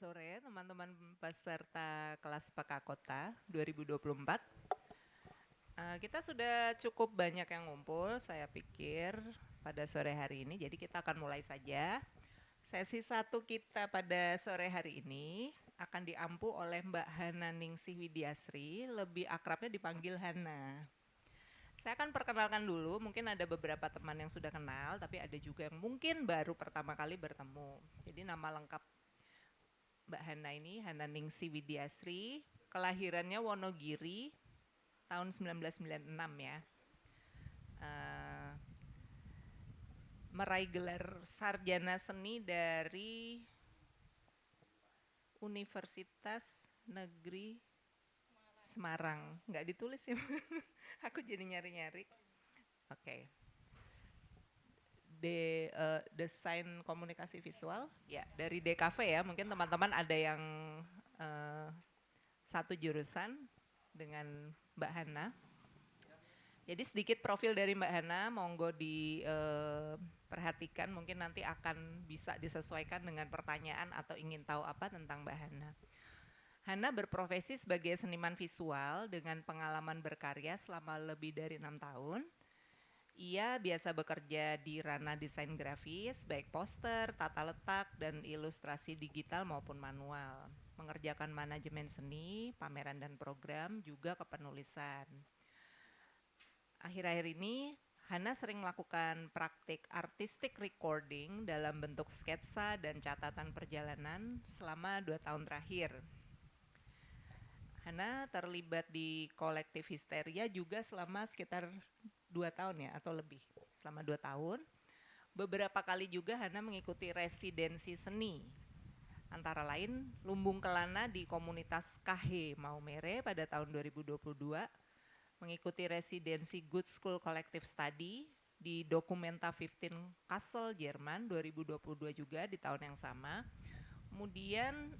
Sore teman-teman peserta kelas PK Kota 2024. Kita sudah cukup banyak yang ngumpul, saya pikir pada sore hari ini. Jadi kita akan mulai saja. Sesi 1 kita pada sore hari ini akan diampu oleh Mbak Hana Ningsih Widiasri, lebih akrabnya dipanggil Hana. Saya akan perkenalkan dulu, mungkin ada beberapa teman yang sudah kenal, tapi ada juga yang mungkin baru pertama kali bertemu. Jadi nama lengkap Mbak Hana ini, Hana Ningsih Widiasri, kelahirannya Wonogiri, tahun 1996 ya. Meraih gelar sarjana seni dari Universitas Negeri Semarang. Nggak ditulis ya, aku jadi nyari-nyari. Oke. Desain komunikasi visual, ya dari DKV ya, mungkin teman-teman ada yang satu jurusan dengan Mbak Hana. Jadi sedikit profil dari Mbak Hana, monggo diperhatikan, mungkin nanti akan bisa disesuaikan dengan pertanyaan atau ingin tahu apa tentang Mbak Hana. Hana berprofesi sebagai seniman visual dengan pengalaman berkarya selama lebih dari 6 tahun. Ia biasa bekerja di ranah desain grafis, baik poster, tata letak, dan ilustrasi digital maupun manual. Mengerjakan manajemen seni, pameran dan program, juga kepenulisan. Akhir-akhir ini, Hana sering melakukan praktik artistic recording dalam bentuk sketsa dan catatan perjalanan selama 2 tahun terakhir. Hana terlibat di kolektif Histeria juga selama sekitar 2 tahun ya atau lebih, selama 2 tahun. Beberapa kali juga Hana mengikuti residensi seni, antara lain Lumbung Kelana di komunitas KH Maumere pada tahun 2022, mengikuti residensi Good School Collective Study di Documenta 15 Kassel, Jerman 2022 juga di tahun yang sama. Kemudian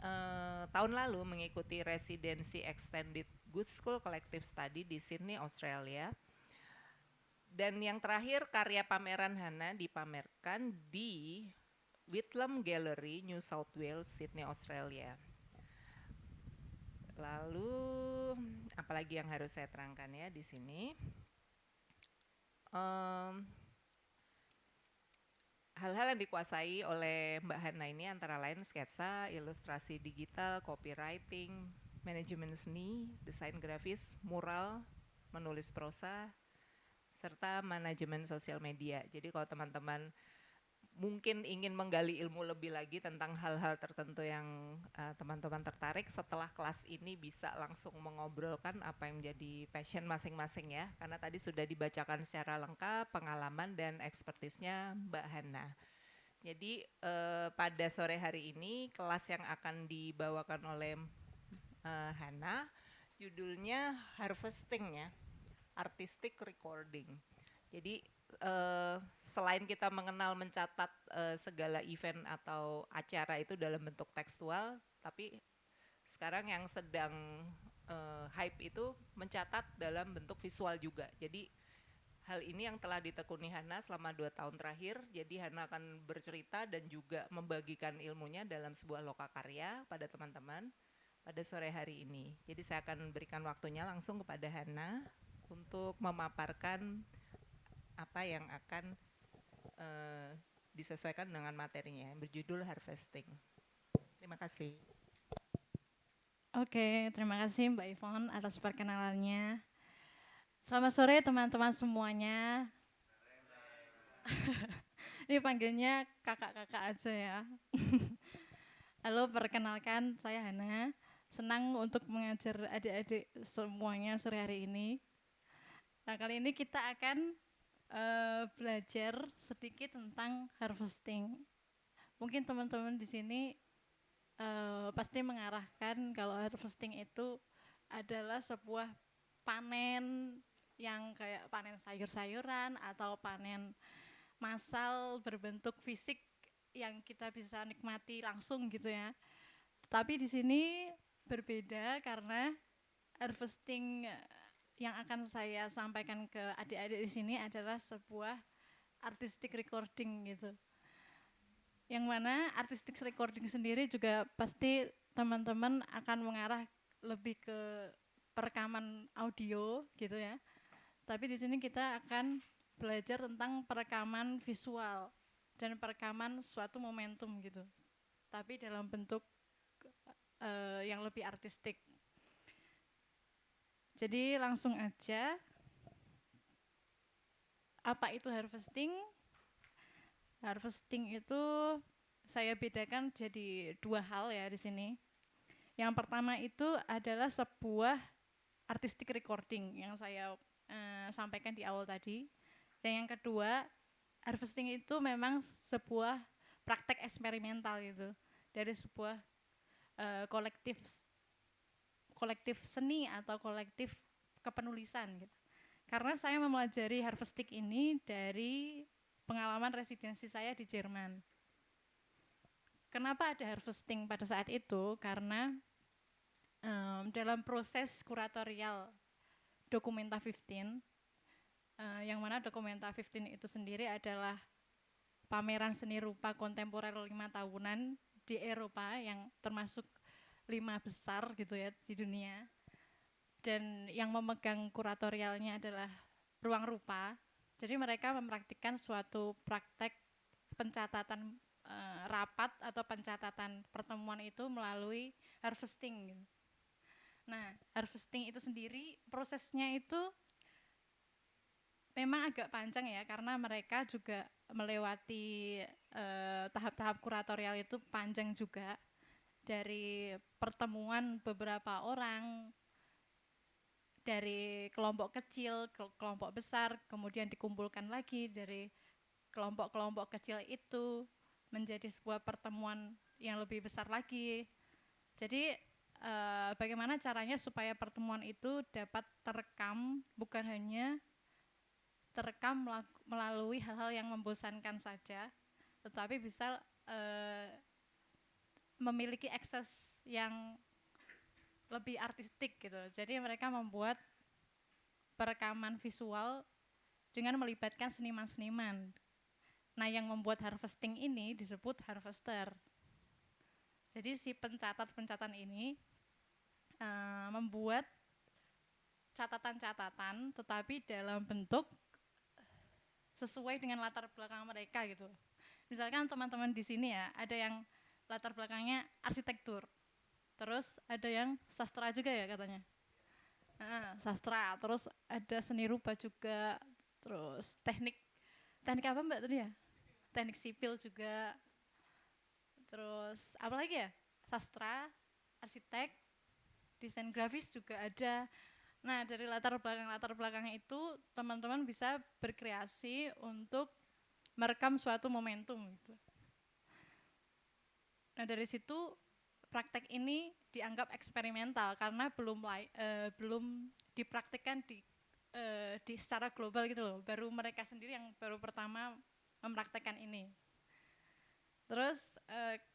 tahun lalu mengikuti residensi Extended Good School Collective Study di Sydney, Australia. Dan yang terakhir, karya pameran Hana dipamerkan di Whitlam Gallery, New South Wales, Sydney, Australia. Lalu, apalagi yang harus saya terangkan ya di sini. Hal-hal yang dikuasai oleh Mbak Hana ini antara lain sketsa, ilustrasi digital, copywriting, manajemen seni, desain grafis, mural, menulis prosa, serta manajemen sosial media. Jadi kalau teman-teman mungkin ingin menggali ilmu lebih lagi tentang hal-hal tertentu yang teman-teman tertarik, setelah kelas ini bisa langsung mengobrolkan apa yang menjadi passion masing-masing ya. Karena tadi sudah dibacakan secara lengkap pengalaman dan ekspertisnya Mbak Hana. Jadi pada sore hari ini kelas yang akan dibawakan oleh Hana judulnya Harvesting ya. Artistic recording. Jadi selain kita mengenal mencatat segala event atau acara itu dalam bentuk tekstual, tapi sekarang yang sedang hype itu mencatat dalam bentuk visual juga. Jadi hal ini yang telah ditekuni Hana selama 2 tahun terakhir. Jadi Hana akan bercerita dan juga membagikan ilmunya dalam sebuah lokakarya pada teman-teman pada sore hari ini. Jadi saya akan berikan waktunya langsung kepada Hana untuk memaparkan apa yang akan disesuaikan dengan materinya yang berjudul Harvesting. Terima kasih. Oke, terima kasih Mbak Yvonne atas perkenalannya. Selamat sore teman-teman semuanya. Ini panggilnya kakak-kakak aja ya. Halo, perkenalkan saya Hana. Senang untuk mengajar adik-adik semuanya sore hari ini. Nah, kali ini kita akan belajar sedikit tentang harvesting. Mungkin teman-teman di sini pasti mengarahkan kalau harvesting itu adalah sebuah panen yang kayak panen sayur-sayuran atau panen massal berbentuk fisik yang kita bisa nikmati langsung gitu ya. Tetapi di sini berbeda karena harvesting yang akan saya sampaikan ke adik-adik di sini adalah sebuah artistic recording gitu. Yang mana artistic recording sendiri juga pasti teman-teman akan mengarah lebih ke perekaman audio gitu ya. Tapi di sini kita akan belajar tentang perekaman visual dan perekaman suatu momentum gitu. Tapi dalam bentuk yang lebih artistik. Jadi langsung aja, apa itu harvesting? Harvesting itu saya bedakan jadi dua hal ya di sini. Yang pertama itu adalah sebuah artistic recording yang saya sampaikan di awal tadi. Dan yang kedua, harvesting itu memang sebuah praktek eksperimental gitu dari sebuah kolektif seni atau kolektif kepenulisan gitu. Karena saya mempelajari harvesting ini dari pengalaman residensi saya di Jerman. Kenapa ada harvesting pada saat itu? Karena dalam proses kuratorial Documenta 15, yang mana Documenta 15 itu sendiri adalah pameran seni rupa kontemporer 5 tahunan di Eropa yang termasuk 5 besar gitu ya di dunia. Dan yang memegang kuratorialnya adalah Ruang Rupa. Jadi mereka mempraktikkan suatu praktek pencatatan rapat atau pencatatan pertemuan itu melalui harvesting. Nah, harvesting itu sendiri prosesnya itu memang agak panjang ya, karena mereka juga melewati tahap-tahap kuratorial itu panjang juga, dari pertemuan beberapa orang dari kelompok kecil ke kelompok besar, kemudian dikumpulkan lagi dari kelompok-kelompok kecil itu menjadi sebuah pertemuan yang lebih besar lagi. Jadi bagaimana caranya supaya pertemuan itu dapat terekam, bukan hanya terekam melalui hal-hal yang membosankan saja, tetapi bisa memiliki akses yang lebih artistik gitu. Jadi mereka membuat perekaman visual dengan melibatkan seniman-seniman. Nah, yang membuat harvesting ini disebut harvester. Jadi si pencatat-pencatat ini membuat catatan-catatan, tetapi dalam bentuk sesuai dengan latar belakang mereka gitu. Misalkan teman-teman di sini ya, ada yang latar belakangnya arsitektur, terus ada yang sastra juga ya katanya. Sastra, terus ada seni rupa juga, terus teknik apa mbak tadi ya? Teknik sipil juga, terus apa lagi ya? Sastra, arsitek, desain grafis juga ada. Nah, dari latar belakang itu teman-teman bisa berkreasi untuk merekam suatu momentum gitu. Nah, dari situ praktek ini dianggap eksperimental karena belum dipraktikkan di secara global gitu loh. Baru mereka sendiri yang baru pertama mempraktekkan ini. Terus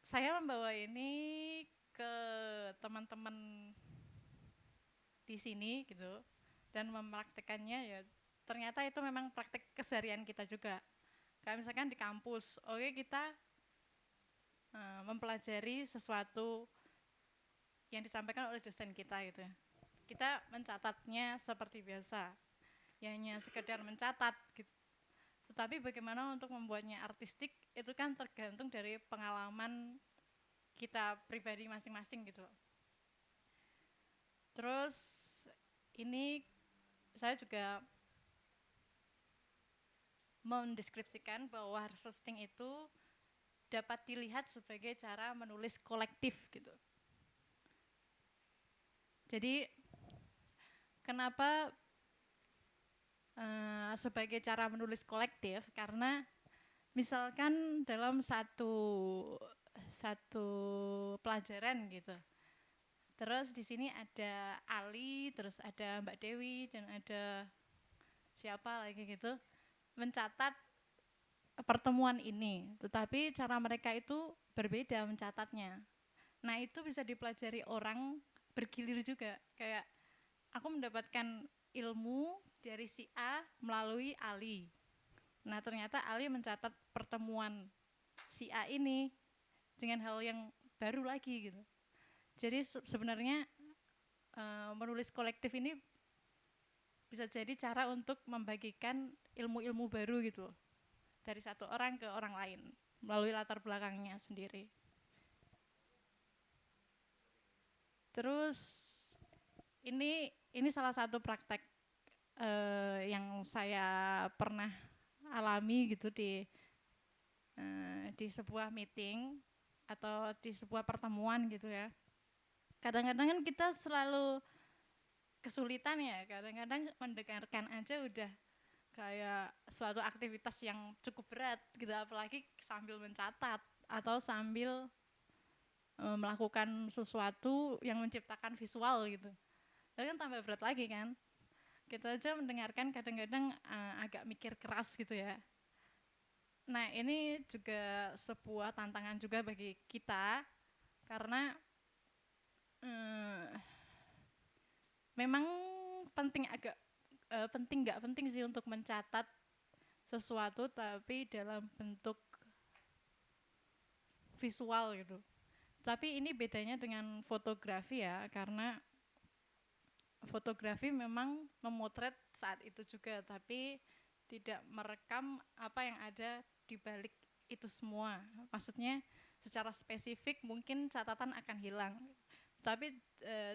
saya membawa ini ke teman-teman di sini gitu dan mempraktekannya, ya ternyata itu memang praktek keseharian kita juga. Kayak misalkan di kampus, oke kita mempelajari sesuatu yang disampaikan oleh dosen kita gitu ya. Kita mencatatnya seperti biasa, ya hanya sekedar mencatat gitu. Tetapi bagaimana untuk membuatnya artistik itu kan tergantung dari pengalaman kita pribadi masing-masing gitu. Terus ini saya juga mendeskripsikan bahwa harvesting itu dapat dilihat sebagai cara menulis kolektif gitu. Jadi kenapa sebagai cara menulis kolektif? Karena misalkan dalam satu pelajaran gitu. Terus di sini ada Ali, terus ada Mbak Dewi dan ada siapa lagi gitu mencatat pertemuan ini, tetapi cara mereka itu berbeda mencatatnya. Nah, itu bisa dipelajari orang bergilir juga. Kayak aku mendapatkan ilmu dari si A melalui Ali. Nah, ternyata Ali mencatat pertemuan si A ini dengan hal yang baru lagi gitu. Jadi sebenarnya menulis kolektif ini bisa jadi cara untuk membagikan ilmu-ilmu baru gitu dari satu orang ke orang lain melalui latar belakangnya sendiri. Terus ini salah satu praktek yang saya pernah alami gitu di sebuah meeting atau di sebuah pertemuan gitu ya. Kadang-kadang kan kita selalu kesulitan ya, kadang-kadang mendengarkan aja udah kayak suatu aktivitas yang cukup berat gitu, apalagi sambil mencatat atau sambil melakukan sesuatu yang menciptakan visual gitu. Itu kan tambah berat lagi kan. Kita aja mendengarkan kadang-kadang agak mikir keras gitu ya. Nah ini juga sebuah tantangan juga bagi kita karena memang penting nggak penting sih untuk mencatat sesuatu tapi dalam bentuk visual gitu. Tapi ini bedanya dengan fotografi ya, karena fotografi memang memotret saat itu juga, tapi tidak merekam apa yang ada di balik itu semua. Maksudnya secara spesifik mungkin catatan akan hilang, tapi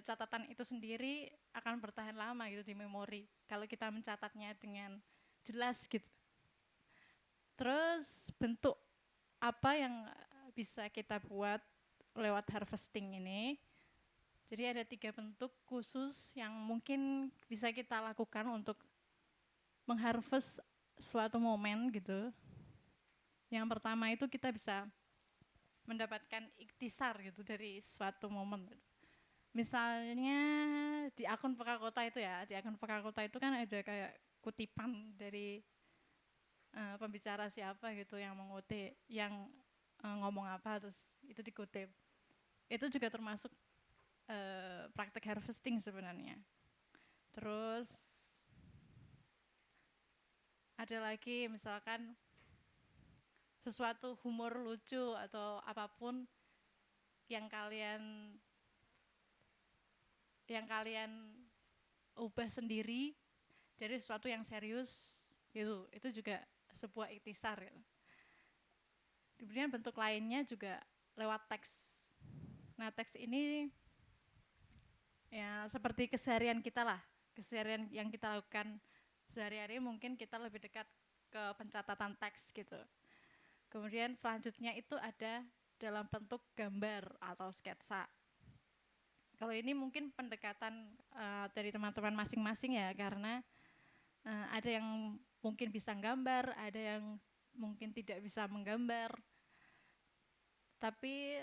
catatan itu sendiri akan bertahan lama gitu di memori kalau kita mencatatnya dengan jelas gitu. Terus bentuk apa yang bisa kita buat lewat harvesting ini? Jadi ada 3 bentuk khusus yang mungkin bisa kita lakukan untuk mengharvest suatu momen gitu. Yang pertama itu kita bisa mendapatkan iktisar gitu dari suatu momen. Misalnya di akun Peka Kota itu ya, di akun Peka Kota itu kan ada kayak kutipan dari pembicara siapa gitu yang mengutip, yang ngomong apa terus itu dikutip. Itu juga termasuk praktek harvesting sebenarnya. Terus ada lagi misalkan sesuatu humor lucu atau apapun yang kalian ubah sendiri dari sesuatu yang serius gitu. Itu juga sebuah iktisar gitu. Kemudian bentuk lainnya juga lewat teks. Nah, teks ini ya seperti keseharian kita lah, keseharian yang kita lakukan sehari-hari mungkin kita lebih dekat ke pencatatan teks gitu. Kemudian selanjutnya itu ada dalam bentuk gambar atau sketsa. Kalau ini mungkin pendekatan dari teman-teman masing-masing ya, karena ada yang mungkin bisa gambar, ada yang mungkin tidak bisa menggambar. Tapi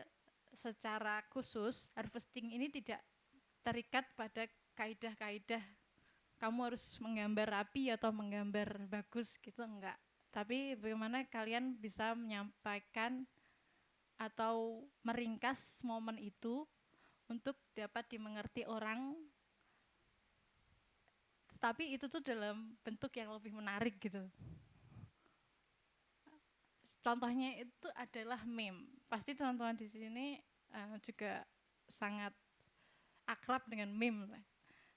secara khusus harvesting ini tidak terikat pada kaidah-kaidah kamu harus menggambar rapi atau menggambar bagus gitu, enggak. Tapi bagaimana kalian bisa menyampaikan atau meringkas momen itu untuk dapat dimengerti orang, tapi itu tuh dalam bentuk yang lebih menarik gitu. Contohnya itu adalah meme. Pasti teman-teman di sini juga sangat akrab dengan meme.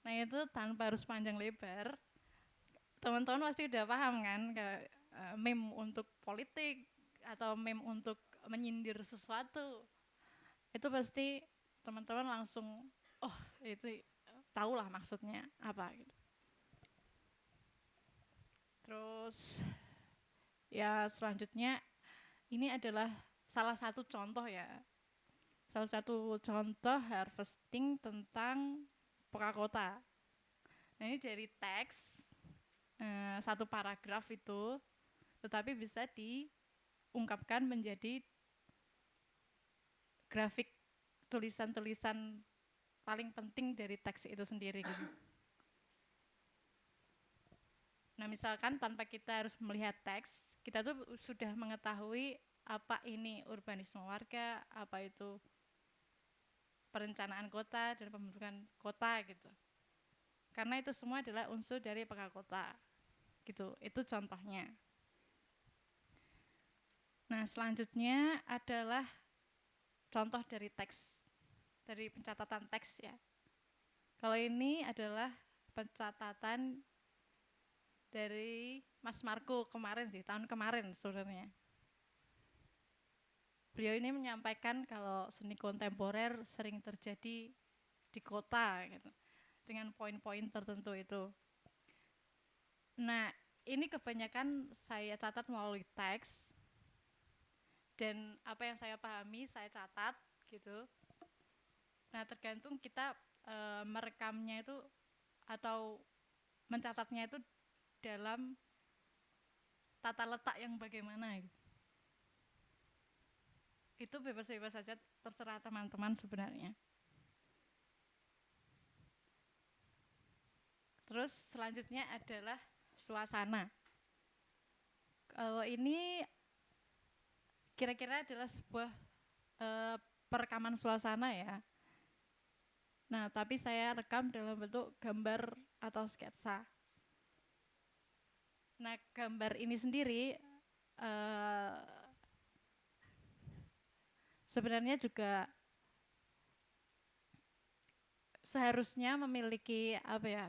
Nah itu tanpa harus panjang lebar, teman-teman pasti udah paham kan, kayak meme untuk politik atau meme untuk menyindir sesuatu. Itu pasti teman-teman langsung, oh itu tahulah maksudnya apa gitu. Terus ya selanjutnya ini adalah salah satu contoh ya. Salah satu contoh harvesting tentang Peka Kota. Nah ini dari teks satu paragraf itu, tetapi bisa diungkapkan menjadi grafik tulisan-tulisan paling penting dari teks itu sendiri gitu. Nah misalkan tanpa kita harus melihat teks, kita tuh sudah mengetahui apa ini urbanisme warga, apa itu perencanaan kota dan pembentukan kota gitu. Karena itu semua adalah unsur dari Peka Kota gitu. Itu contohnya. Nah, selanjutnya adalah contoh dari teks, dari pencatatan teks ya. Kalau ini adalah pencatatan dari Mas Marco kemarin sih, tahun kemarin sebenarnya. Beliau ini menyampaikan kalau seni kontemporer sering terjadi di kota gitu, dengan poin-poin tertentu itu. Nah, ini kebanyakan saya catat melalui teks, dan apa yang saya pahami saya catat gitu. Nah, tergantung kita merekamnya itu atau mencatatnya itu dalam tata letak yang bagaimana gitu. Itu bebas-bebas saja, terserah teman-teman sebenarnya. Terus selanjutnya adalah suasana. Kalau ini kira-kira adalah sebuah perekaman suasana ya. Nah, tapi saya rekam dalam bentuk gambar atau sketsa. Nah, gambar ini sendiri sebenarnya juga seharusnya memiliki apa ya,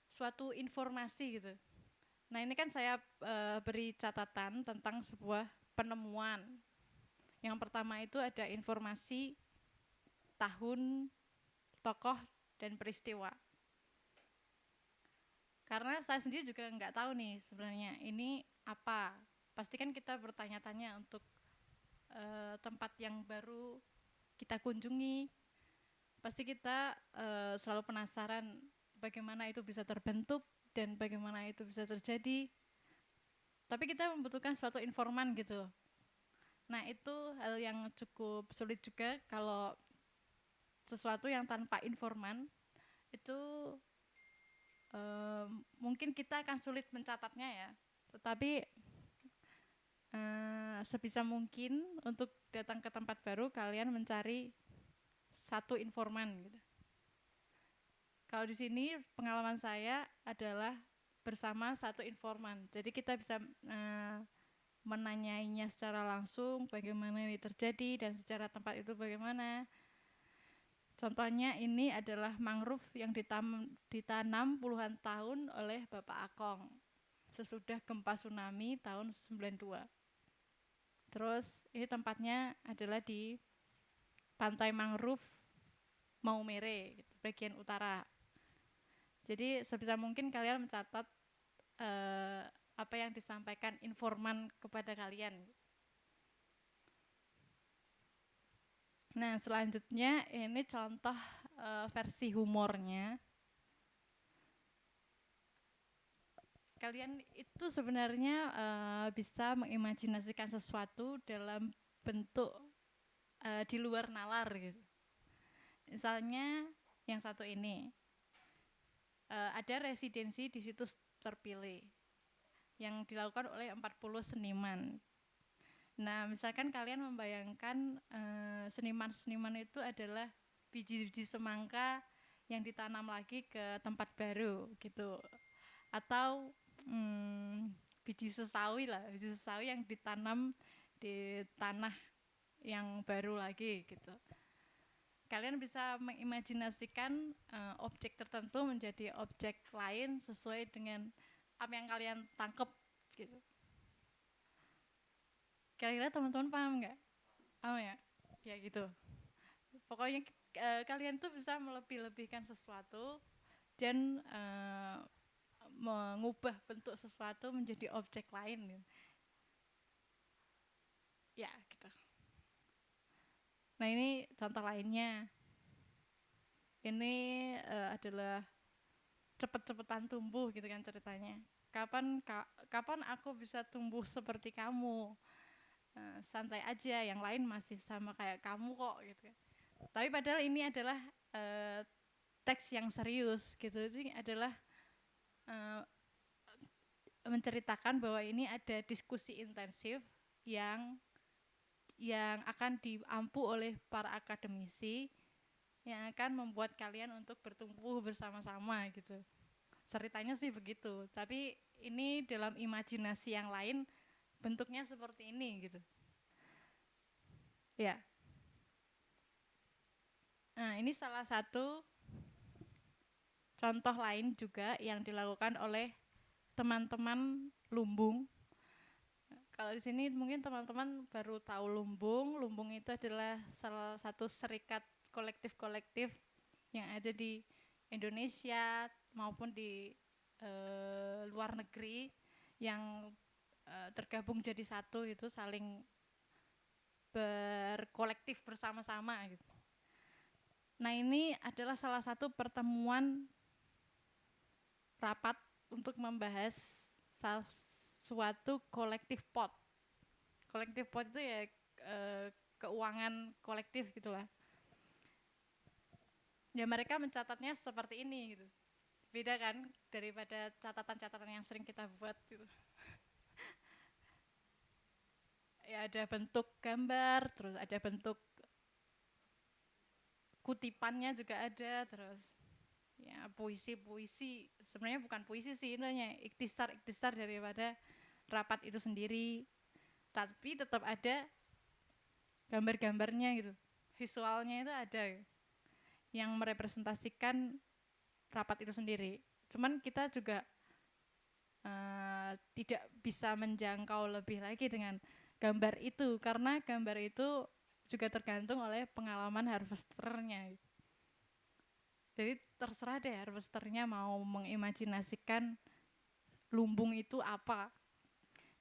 suatu informasi gitu. Nah, ini kan saya beri catatan tentang sebuah penemuan. Yang pertama itu ada informasi tahun, tokoh, dan peristiwa. Karena saya sendiri juga nggak tahu nih sebenarnya ini apa. Pasti kan kita bertanya-tanya untuk tempat yang baru kita kunjungi. Pasti kita selalu penasaran bagaimana itu bisa terbentuk dan bagaimana itu bisa terjadi. Tapi kita membutuhkan suatu informan gitu. Nah, itu hal yang cukup sulit juga kalau sesuatu yang tanpa informan itu mungkin kita akan sulit mencatatnya ya. Tetapi sebisa mungkin untuk datang ke tempat baru kalian mencari satu informan gitu. Kalau di sini pengalaman saya adalah bersama satu informan. Jadi kita bisa menanyainya secara langsung bagaimana ini terjadi dan secara tempat itu bagaimana. Contohnya ini adalah mangrove yang ditanam puluhan tahun oleh Bapak Akong sesudah gempa tsunami tahun 92. Terus ini tempatnya adalah di Pantai Mangrove Maumere, gitu, bagian utara. Jadi sebisa mungkin kalian mencatat apa yang disampaikan informan kepada kalian. Nah, selanjutnya ini contoh versi humornya. Kalian itu sebenarnya bisa mengimajinasikan sesuatu dalam bentuk di luar nalar gitu. Misalnya yang satu ini, ada residensi di situs terpilih yang dilakukan oleh 40 seniman. Nah, misalkan kalian membayangkan seniman-seniman itu adalah biji-biji semangka yang ditanam lagi ke tempat baru gitu. Atau biji sesawi yang ditanam di tanah yang baru lagi gitu. Kalian bisa mengimajinasikan objek tertentu menjadi objek lain sesuai dengan apa yang kalian tangkap gitu. Kira-kira teman-teman paham nggak? Paham ya? Ya gitu. Pokoknya kalian tuh bisa melebih-lebihkan sesuatu dan mengubah bentuk sesuatu menjadi objek lain gitu. Ya gitu. Nah, ini contoh lainnya. Ini adalah cepet-cepetan tumbuh gitu kan ceritanya. Kapan aku bisa tumbuh seperti kamu? Santai aja, yang lain masih sama kayak kamu kok gitu kan. Tapi padahal ini adalah teks yang serius gitu. Jadi adalah menceritakan bahwa ini ada diskusi intensif yang akan diampu oleh para akademisi yang akan membuat kalian untuk bertumbuh bersama-sama gitu. Ceritanya sih begitu, tapi ini dalam imajinasi yang lain bentuknya seperti ini gitu. Ya. Nah, ini salah satu contoh lain juga yang dilakukan oleh teman-teman lumbung. Kalau di sini mungkin teman-teman baru tahu lumbung. Lumbung itu adalah salah satu serikat kolektif-kolektif yang ada di Indonesia maupun di luar negeri yang tergabung jadi satu, itu saling berkolektif bersama-sama gitu. Nah, ini adalah salah satu pertemuan rapat untuk membahas suatu kolektif pot. Kolektif pot itu ya keuangan kolektif gitulah. Ya mereka mencatatnya seperti ini gitu. Beda kan daripada catatan-catatan yang sering kita buat gitu. Ya ada bentuk gambar, terus ada bentuk kutipannya juga ada, terus ya puisi-puisi, sebenarnya bukan puisi sih, intinya ikhtisar daripada rapat itu sendiri, tapi tetap ada gambar-gambarnya gitu, visualnya itu ada yang merepresentasikan rapat itu sendiri. Cuman kita juga tidak bisa menjangkau lebih lagi dengan gambar itu, karena gambar itu juga tergantung oleh pengalaman harvesternya. Jadi terserah deh harvesternya mau mengimajinasikan lumbung itu apa.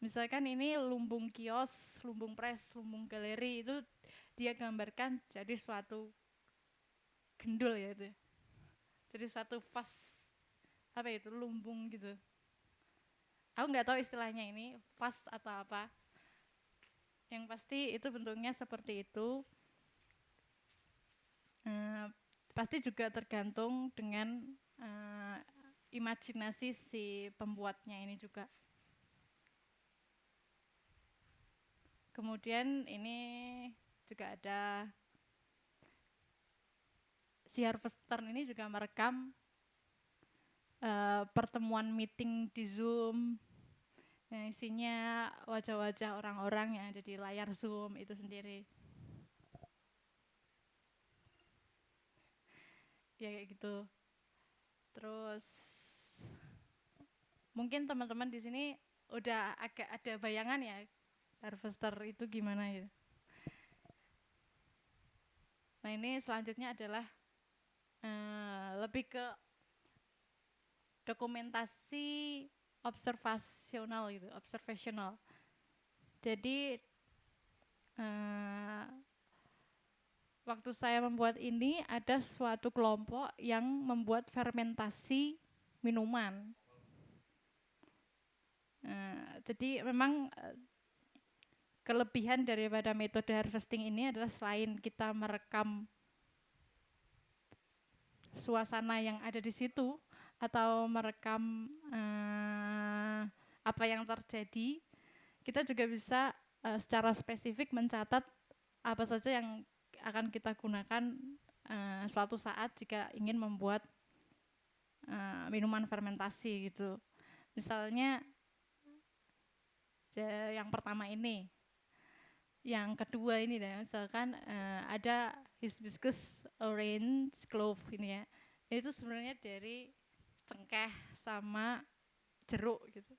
Misalkan ini lumbung kios, lumbung pres, lumbung galeri, itu dia gambarkan jadi suatu gendul ya itu. Jadi suatu vas, apa itu, lumbung gitu. Aku nggak tahu istilahnya ini vas atau apa. Yang pasti itu bentuknya seperti itu. Pasti juga tergantung dengan imajinasi si pembuatnya ini juga. Kemudian ini juga ada si harvester ini juga merekam pertemuan meeting di Zoom yang isinya wajah-wajah orang-orang yang ada di layar Zoom itu sendiri. Ya kayak gitu. Terus mungkin teman-teman di sini udah agak ada bayangan ya harvester itu gimana gitu. Nah, ini selanjutnya adalah lebih ke dokumentasi observasional gitu, observational. Jadi waktu saya membuat ini ada suatu kelompok yang membuat fermentasi minuman. Jadi memang kelebihan daripada metode harvesting ini adalah selain kita merekam suasana yang ada di situ atau merekam apa yang terjadi, kita juga bisa secara spesifik mencatat apa saja yang akan kita gunakan suatu saat jika ingin membuat minuman fermentasi gitu. Misalnya yang pertama ini. Yang kedua ini deh, misalkan ada Hibiscus orange clove ini ya. Itu sebenarnya dari cengkeh sama jeruk gitu.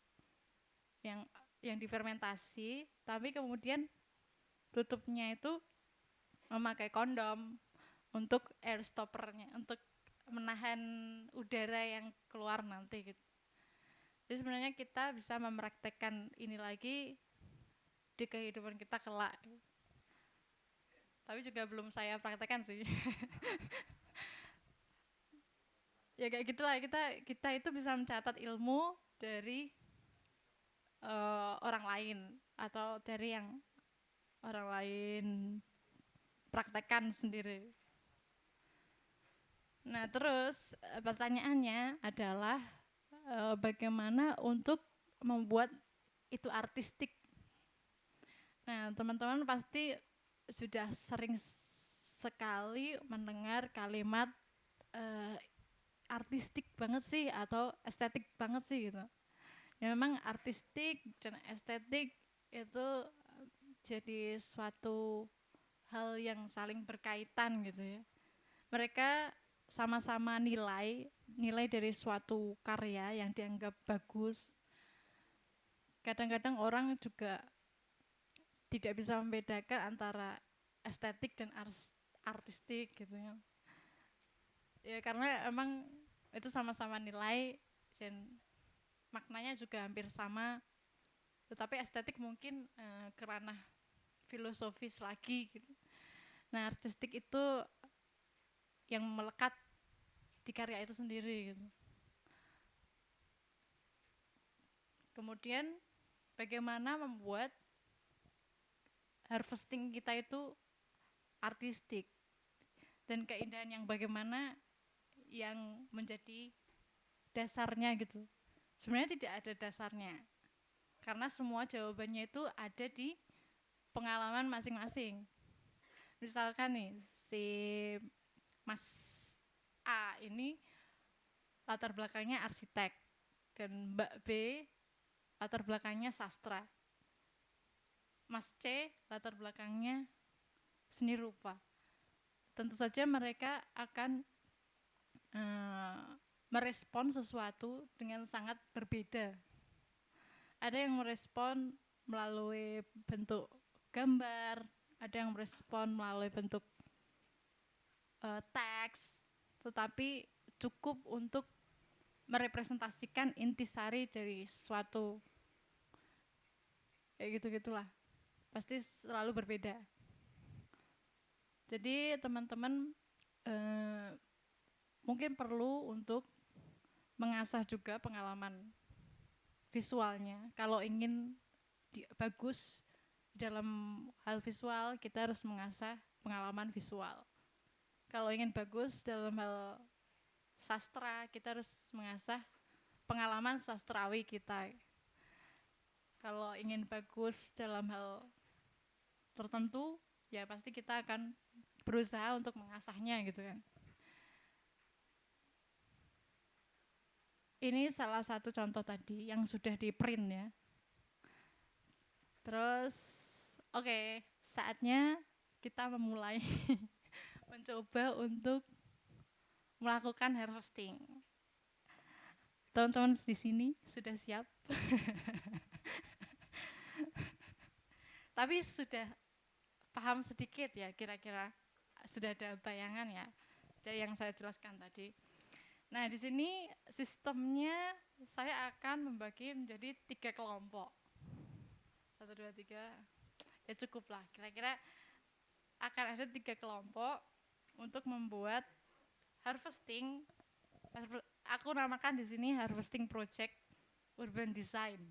Yang difermentasi, tapi kemudian tutupnya itu memakai kondom untuk air stoppernya, untuk menahan udara yang keluar nanti gitu. Jadi sebenarnya kita bisa mempraktekkan ini lagi di kehidupan kita kelak. Tapi juga belum saya praktekkan sih. Ya kayak gitulah, kita itu bisa mencatat ilmu dari orang lain atau dari yang orang lain praktekkan sendiri. Nah, terus pertanyaannya adalah bagaimana untuk membuat itu artistik. Nah, teman-teman pasti sudah sering sekali mendengar kalimat artistik banget sih atau estetik banget sih gitu. Ya memang artistik dan estetik itu jadi suatu hal yang saling berkaitan gitu ya. Mereka sama-sama nilai dari suatu karya yang dianggap bagus. Kadang-kadang orang juga tidak bisa membedakan antara estetik dan artistik gitu ya. Ya karena emang itu sama-sama nilai dan maknanya juga hampir sama. Tetapi estetik mungkin ke ranah filosofis lagi gitu. Nah, artistik itu yang melekat di karya itu sendiri gitu. Kemudian bagaimana membuat harvesting kita itu artistik dan keindahan yang bagaimana yang menjadi dasarnya gitu. Sebenarnya tidak ada dasarnya karena semua jawabannya itu ada di pengalaman masing-masing. Misalkan nih si Mas A ini latar belakangnya arsitek dan Mbak B latar belakangnya sastra. Mas C latar belakangnya seni rupa. Tentu saja mereka akan merespon sesuatu dengan sangat berbeda. Ada yang merespon melalui bentuk gambar, ada yang merespon melalui bentuk teks, tetapi cukup untuk merepresentasikan intisari dari suatu kayak gitu-gitulah. Pasti selalu berbeda. Jadi teman-teman mungkin perlu untuk mengasah juga pengalaman visualnya. Kalau ingin bagus dalam hal visual, kita harus mengasah pengalaman visual. Kalau ingin bagus dalam hal sastra, kita harus mengasah pengalaman sastrawi kita. Kalau ingin bagus dalam hal tertentu, ya pasti kita akan berusaha untuk mengasahnya gitu kan. Ini salah satu contoh tadi yang sudah di print ya. Terus oke, saatnya kita memulai mencoba untuk melakukan harvesting. Teman-teman di sini sudah siap? Tapi sudah paham sedikit ya kira-kira, sudah ada bayangan ya dari yang saya jelaskan tadi. Nah, di sini sistemnya saya akan membagi menjadi 3 kelompok. 1, 2, 3, ya cukup lah. Kira-kira akan ada 3 kelompok untuk membuat harvesting. Aku namakan di sini harvesting project urban design,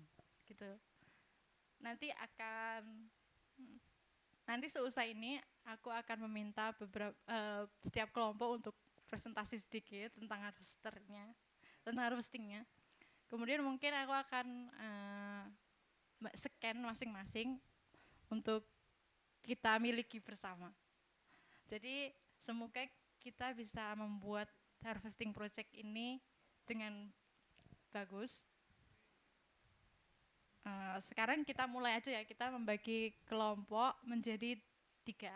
gitu. Nanti seusai ini aku akan meminta setiap kelompok untuk presentasi sedikit tentang harvestingnya. Kemudian mungkin aku akan scan masing-masing untuk kita miliki bersama. Jadi semoga kita bisa membuat harvesting project ini dengan bagus. Sekarang kita mulai aja ya, kita membagi kelompok menjadi 3.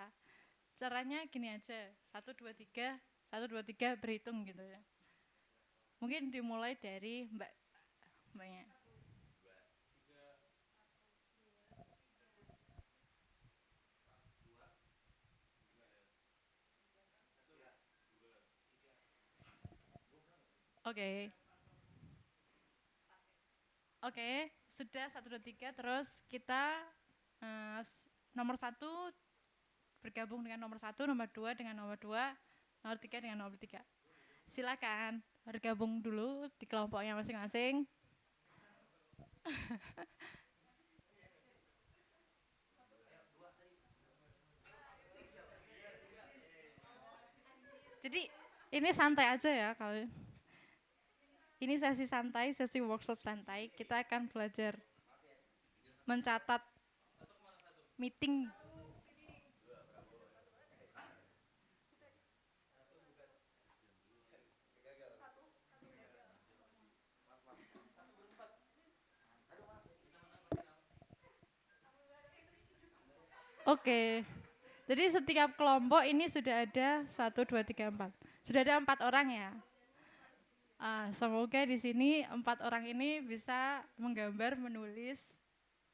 Caranya gini aja, 1, 2, 3 berhitung gitu ya. Mungkin dimulai dari mbaknya. Oke, sudah 1, 2, 3. Terus kita nomor 1 bergabung dengan nomor 1, nomor 2 dengan nomor 2, nomor 3 dengan nomor 3. Silakan bergabung dulu di kelompoknya masing-masing. Jadi ini santai aja ya kali. Ini sesi santai, sesi workshop santai. Kita akan belajar mencatat meeting. Oke. Jadi setiap kelompok ini sudah ada 1, 2, 3, 4. Sudah ada 4 orang ya. Semoga di sini 4 orang ini bisa menggambar, menulis,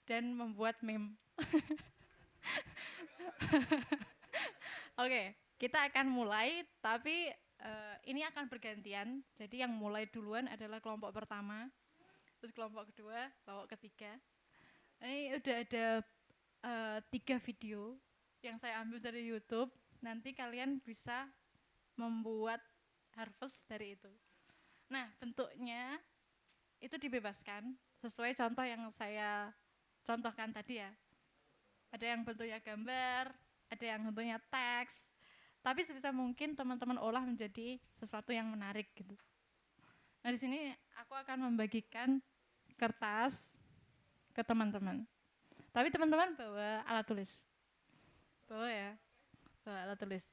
dan membuat meme. Oke, kita akan mulai, tapi ini akan bergantian. Jadi yang mulai duluan adalah kelompok pertama, terus kelompok kedua, kelompok ketiga. Ini udah ada 3 video yang saya ambil dari YouTube. Nanti kalian bisa membuat harvest dari itu. Nah, bentuknya itu dibebaskan sesuai contoh yang saya contohkan tadi ya. Ada yang bentuknya gambar, ada yang bentuknya teks. Tapi sebisa mungkin teman-teman olah menjadi sesuatu yang menarik gitu. Nah, di sini aku akan membagikan kertas ke teman-teman. Tapi teman-teman bawa alat tulis. Bawa ya. Bawa alat tulis.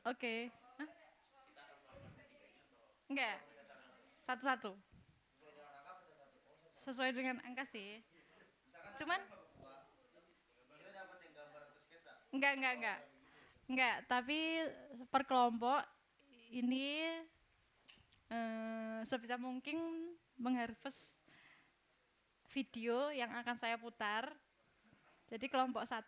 Oke. Hah? Enggak. Satu-satu. Sesuai dengan angka sih. Cuman enggak. Enggak, tapi per kelompok ini sebisa mungkin mengharvest video yang akan saya putar. Jadi kelompok 1,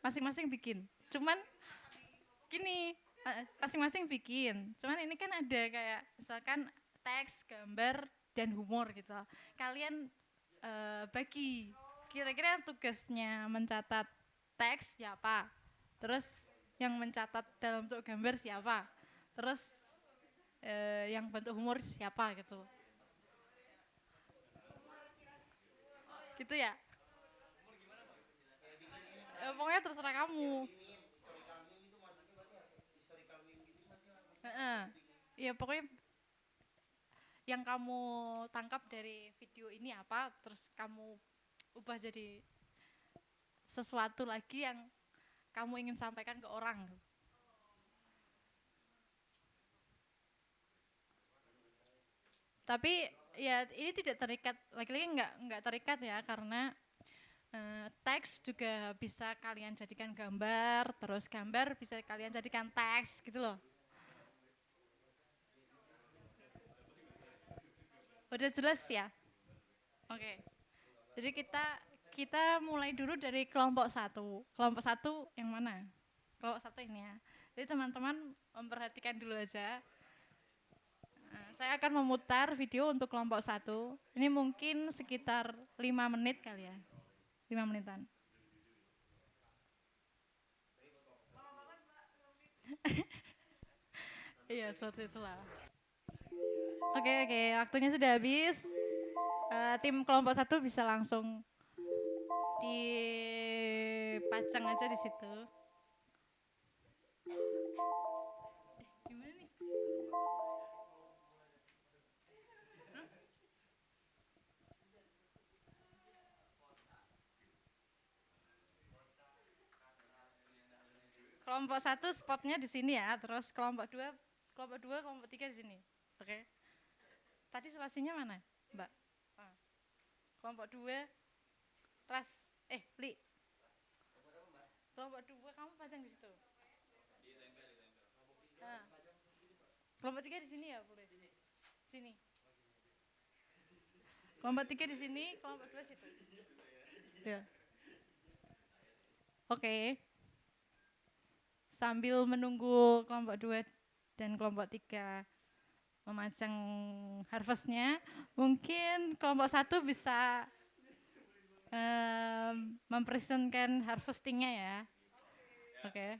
masing-masing bikin. Cuman gini, masing-masing bikin. Cuman ini kan ada kayak misalkan teks, gambar, dan humor gitu. Kalian bagi kira-kira tugasnya mencatat teks siapa, terus yang mencatat dalam bentuk gambar siapa, terus yang bentuk humor siapa gitu. Gitu ya. Pokoknya terserah kamu. Ya pokoknya yang kamu tangkap dari video ini apa, terus kamu ubah jadi sesuatu lagi yang kamu ingin sampaikan ke orang. Tapi ya ini tidak terikat, lagi-lagi nggak terikat ya, karena teks juga bisa kalian jadikan gambar, terus gambar bisa kalian jadikan teks gitu loh. Udah jelas ya? Oke. Jadi kita mulai dulu dari kelompok 1. Kelompok 1 yang mana? Kelompok 1 ini ya. Jadi teman-teman memperhatikan dulu aja. Saya akan memutar video untuk kelompok 1. Ini mungkin sekitar 5 menit kali ya. 5 menitan. Iya, seperti itulah. Oke, waktunya sudah habis. Tim kelompok 1 bisa langsung dipajang aja di situ. Gimana nih? Kelompok 1 spotnya di sini ya, terus kelompok 2, kelompok 3 di sini. Oke. Tadi sulasinya mana, Mbak? Kelompok 2, Ras, Li. Kelompok 2 kamu pajang di situ. Kelompok 3 di sini ya, boleh. Sini. Kelompok 3 di sini, kelompok 2 situ. Ya. Oke. Sambil menunggu kelompok 2 dan kelompok 3 memasang harvestnya, mungkin kelompok 1 bisa mempresentkan harvestingnya ya. Oke.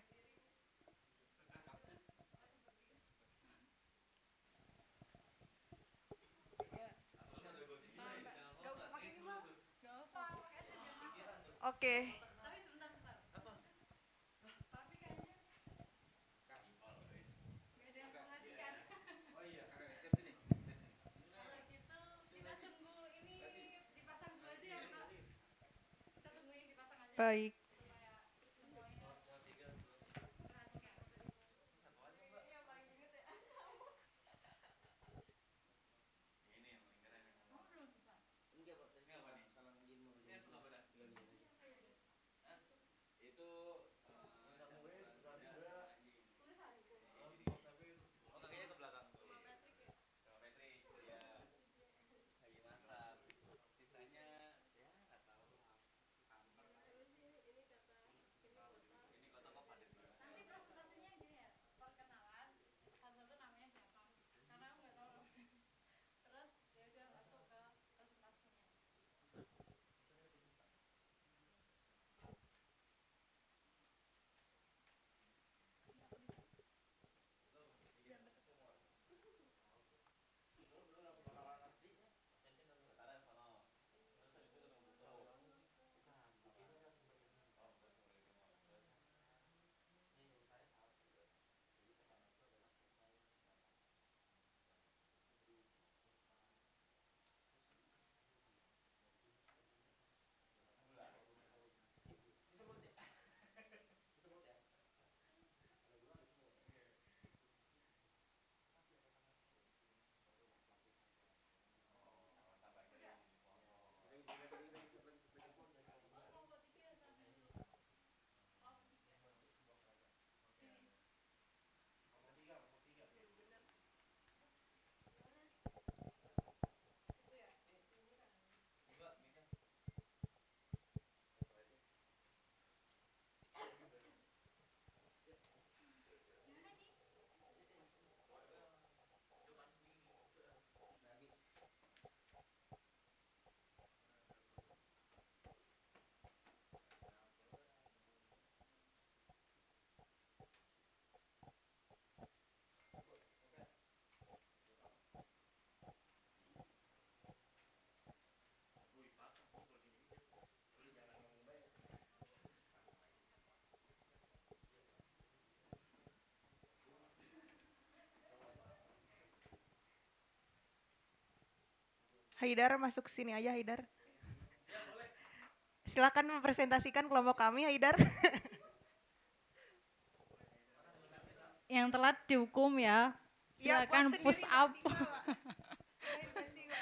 Oke. Tapi sebentar. Tapi kayaknya nggak ada yang perhatikan. Kalau gitu kita tunggu ini dipasang dulu aja ya, Kak. Kita tunggu ini dipasang aja. Baik. Supaya semuanya perhatikan. Iya, paling inget ya. Kamu belum selesai. Tulis aja. Sama Patrick ya. Nanti presentasinya gini ya, perkenalan, satu-satu namanya siapa. Karena aku nggak tahu namanya. Terus ya udah masuk ke presentasinya. Kelompok 3 sambil kelompok 3. Sini. Itu ya. Ini kan. Gimana nih? Haidar masuk sini aja, Haidar. Silakan mempresentasikan kelompok kami, Haidar. Yang telat dihukum ya. Ya, Silakan buat push sendiri, up. Kak, tinggal, Pak. Lain pasti, Pak.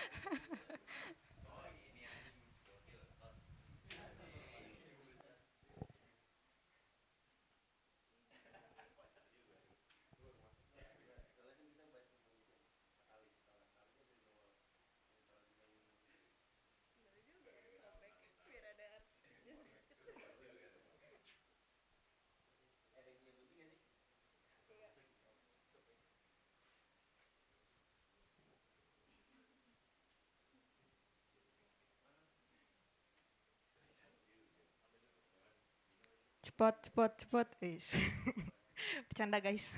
Cepat. Bercanda, guys.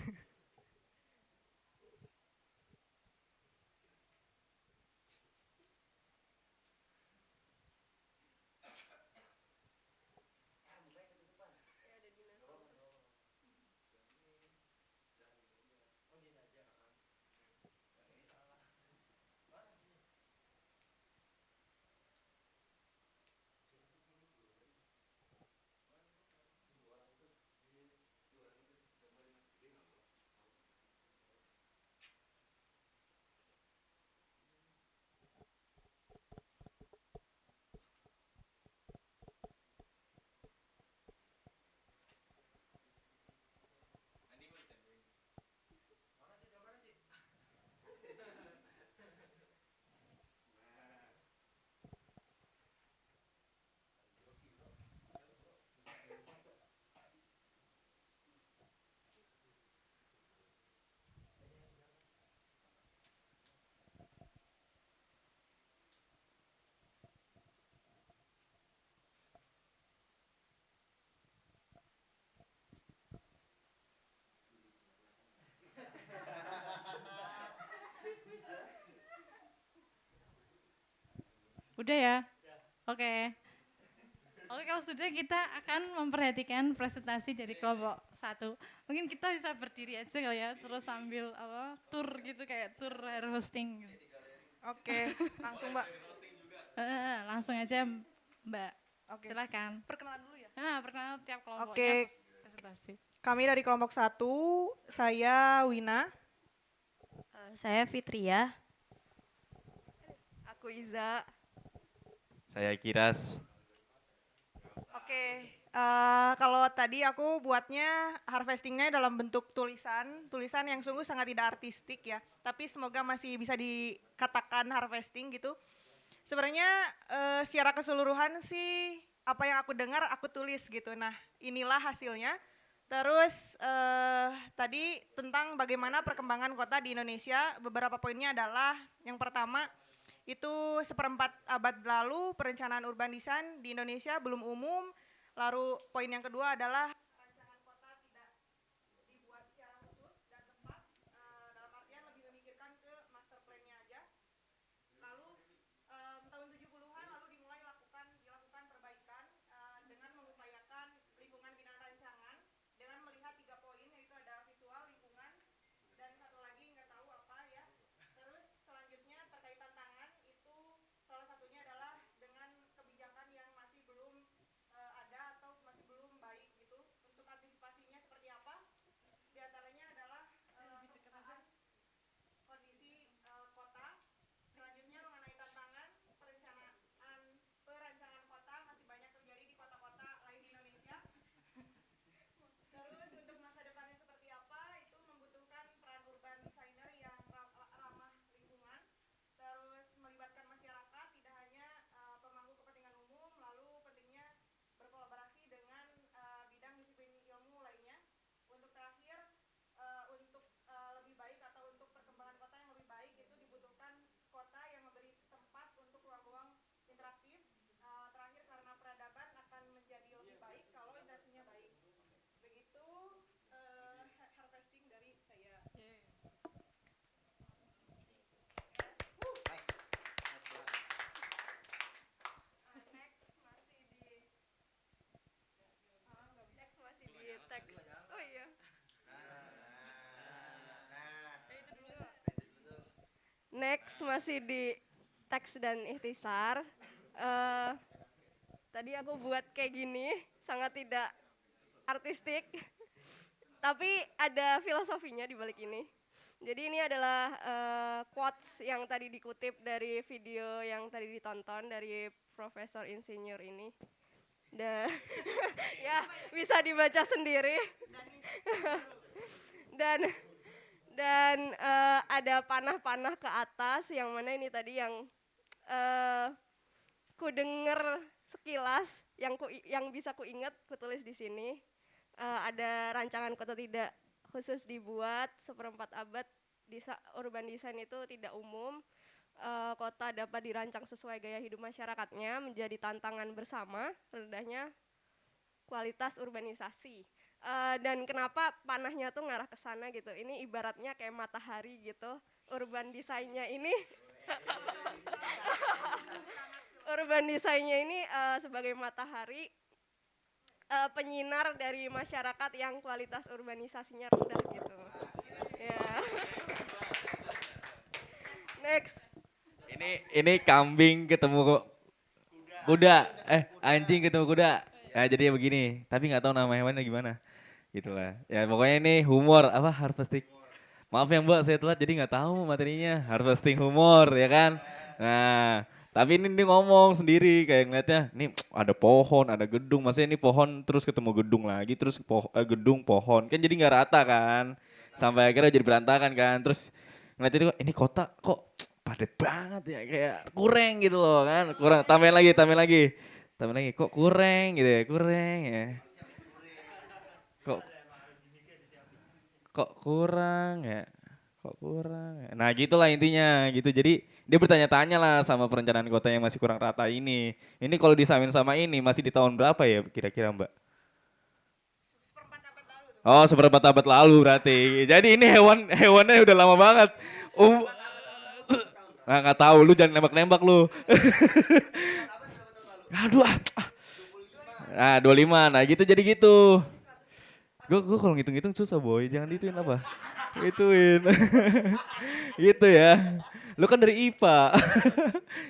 Udah ya? Oke. Oke, kalau sudah kita akan memperhatikan presentasi dari kelompok 1. Mungkin kita bisa berdiri aja kali ya, terus sambil tour gitu kayak tour hair hosting. Oke, langsung Mbak. Langsung aja Mbak. Oke. Silakan. Perkenalan dulu ya. Perkenalan tiap kelompoknya Oke. terus presentasi. Kami dari kelompok 1, saya Wina. Saya Fitria. Aku Iza. Saya Kiras. Oke, kalau tadi aku buatnya harvestingnya dalam bentuk tulisan yang sungguh sangat tidak artistik ya. Tapi semoga masih bisa dikatakan harvesting gitu. Sebenarnya secara keseluruhan sih apa yang aku dengar aku tulis gitu. Nah inilah hasilnya. Terus tadi tentang bagaimana perkembangan kota di Indonesia, beberapa poinnya adalah yang pertama itu seperempat abad lalu perencanaan urban design di Indonesia belum umum. Lalu poin yang kedua adalah rancangan kota tidak dibuat secara khusus dan tepat, dalam artian lebih memikirkan ke master plan-nya aja. Lalu tahun 70-an lalu dimulai dilakukan perbaikan dengan mengupayakan lingkungan binaan rancangan dengan melihat 3 poin, yaitu ada visual, lingkungan, dan satu lagi nggak tahu apa ya. Terus selanjutnya terkait tantangan itu salah satunya adalah dengan kebijakan yang masih belum ada atau masih belum baik gitu. Untuk antisipasinya seperti apa? Di antaranya adalah kepekaan kondisi kota. Selanjutnya mengenai tantangan perancangan kota masih banyak terjadi di kota-kota lain di Indonesia. Terus untuk masa depannya seperti apa, itu membutuhkan peran urban designer yang ramah lingkungan, terus melibatkan masyarakat, tidak hanya pemangku kepentingan umum, lalu pentingnya berkolaborasi dengan bidang disiplin ilmu lainnya. Untuk terakhir, untuk lebih baik atau untuk perkembangan kota yang lebih baik itu dibutuhkan kota yang memberi tempat untuk ruang-ruang interaktif. Terakhir karena peradaban akan menjadi lebih baik kalau interaksinya baik. Begitu harvesting dari saya. Next masih di teks. Oh iya. Next masih di teks dan ikhtisar. Tadi aku buat kayak gini, sangat tidak artistik. Tapi ada filosofinya di balik ini. Jadi ini adalah quotes yang tadi dikutip dari video yang tadi ditonton dari Profesor Insinyur ini. Ya bisa dibaca sendiri. dan ada panah-panah ke atas yang mana ini tadi yang ku denger sekilas yang bisa ku ingat ku tulis di sini. Ada rancangan kota tidak khusus dibuat seperempat abad urban design itu tidak umum. Kota dapat dirancang sesuai gaya hidup masyarakatnya menjadi tantangan bersama rendahnya kualitas urbanisasi. Dan kenapa panahnya tuh ngarah ke sana gitu. Ini ibaratnya kayak matahari gitu. Urban design-nya ini urban design-nya ini sebagai matahari penyinar dari masyarakat yang kualitas urbanisasinya rendah gitu. Ya. Next. Ini kambing ketemu kuda, anjing ketemu kuda. Ya jadi begini, tapi nggak tahu nama hewannya gimana. Gitulah. Ya pokoknya ini humor apa harvesting. Maaf ya Mbak, saya telat jadi nggak tahu materinya. Harvesting humor ya kan. Nah, tapi ini dia ngomong sendiri kayak ngeliatnya, nih ada pohon, ada gedung, maksudnya ini pohon terus ketemu gedung lagi, terus gedung pohon, kan jadi nggak rata kan, sampai akhirnya jadi berantakan kan, terus ngeliatnya ini kota kok padat banget ya, kayak kurang gitu loh kan, kurang, tambahin lagi, kok kurang gitu ya, kok kok kurang ya. Kok kurang ya? Nah gitulah intinya gitu. Jadi dia bertanya-tanya lah sama perencanaan kota yang masih kurang rata ini. Ini kalau disamain sama ini masih di tahun berapa ya kira-kira Mbak? Seperempat abad lalu tuh. Oh seperempat abad lalu berarti. Jadi ini hewannya udah lama banget. Nah, nggak tahu, lu jangan nembak-nembak lu. Aduh, Nah, 25. Nah, gitu jadi gitu. Gue kalau ngitung-ngitung susah boy, jangan dituin apa? Ituin. Gitu ya. Lu kan dari IPA.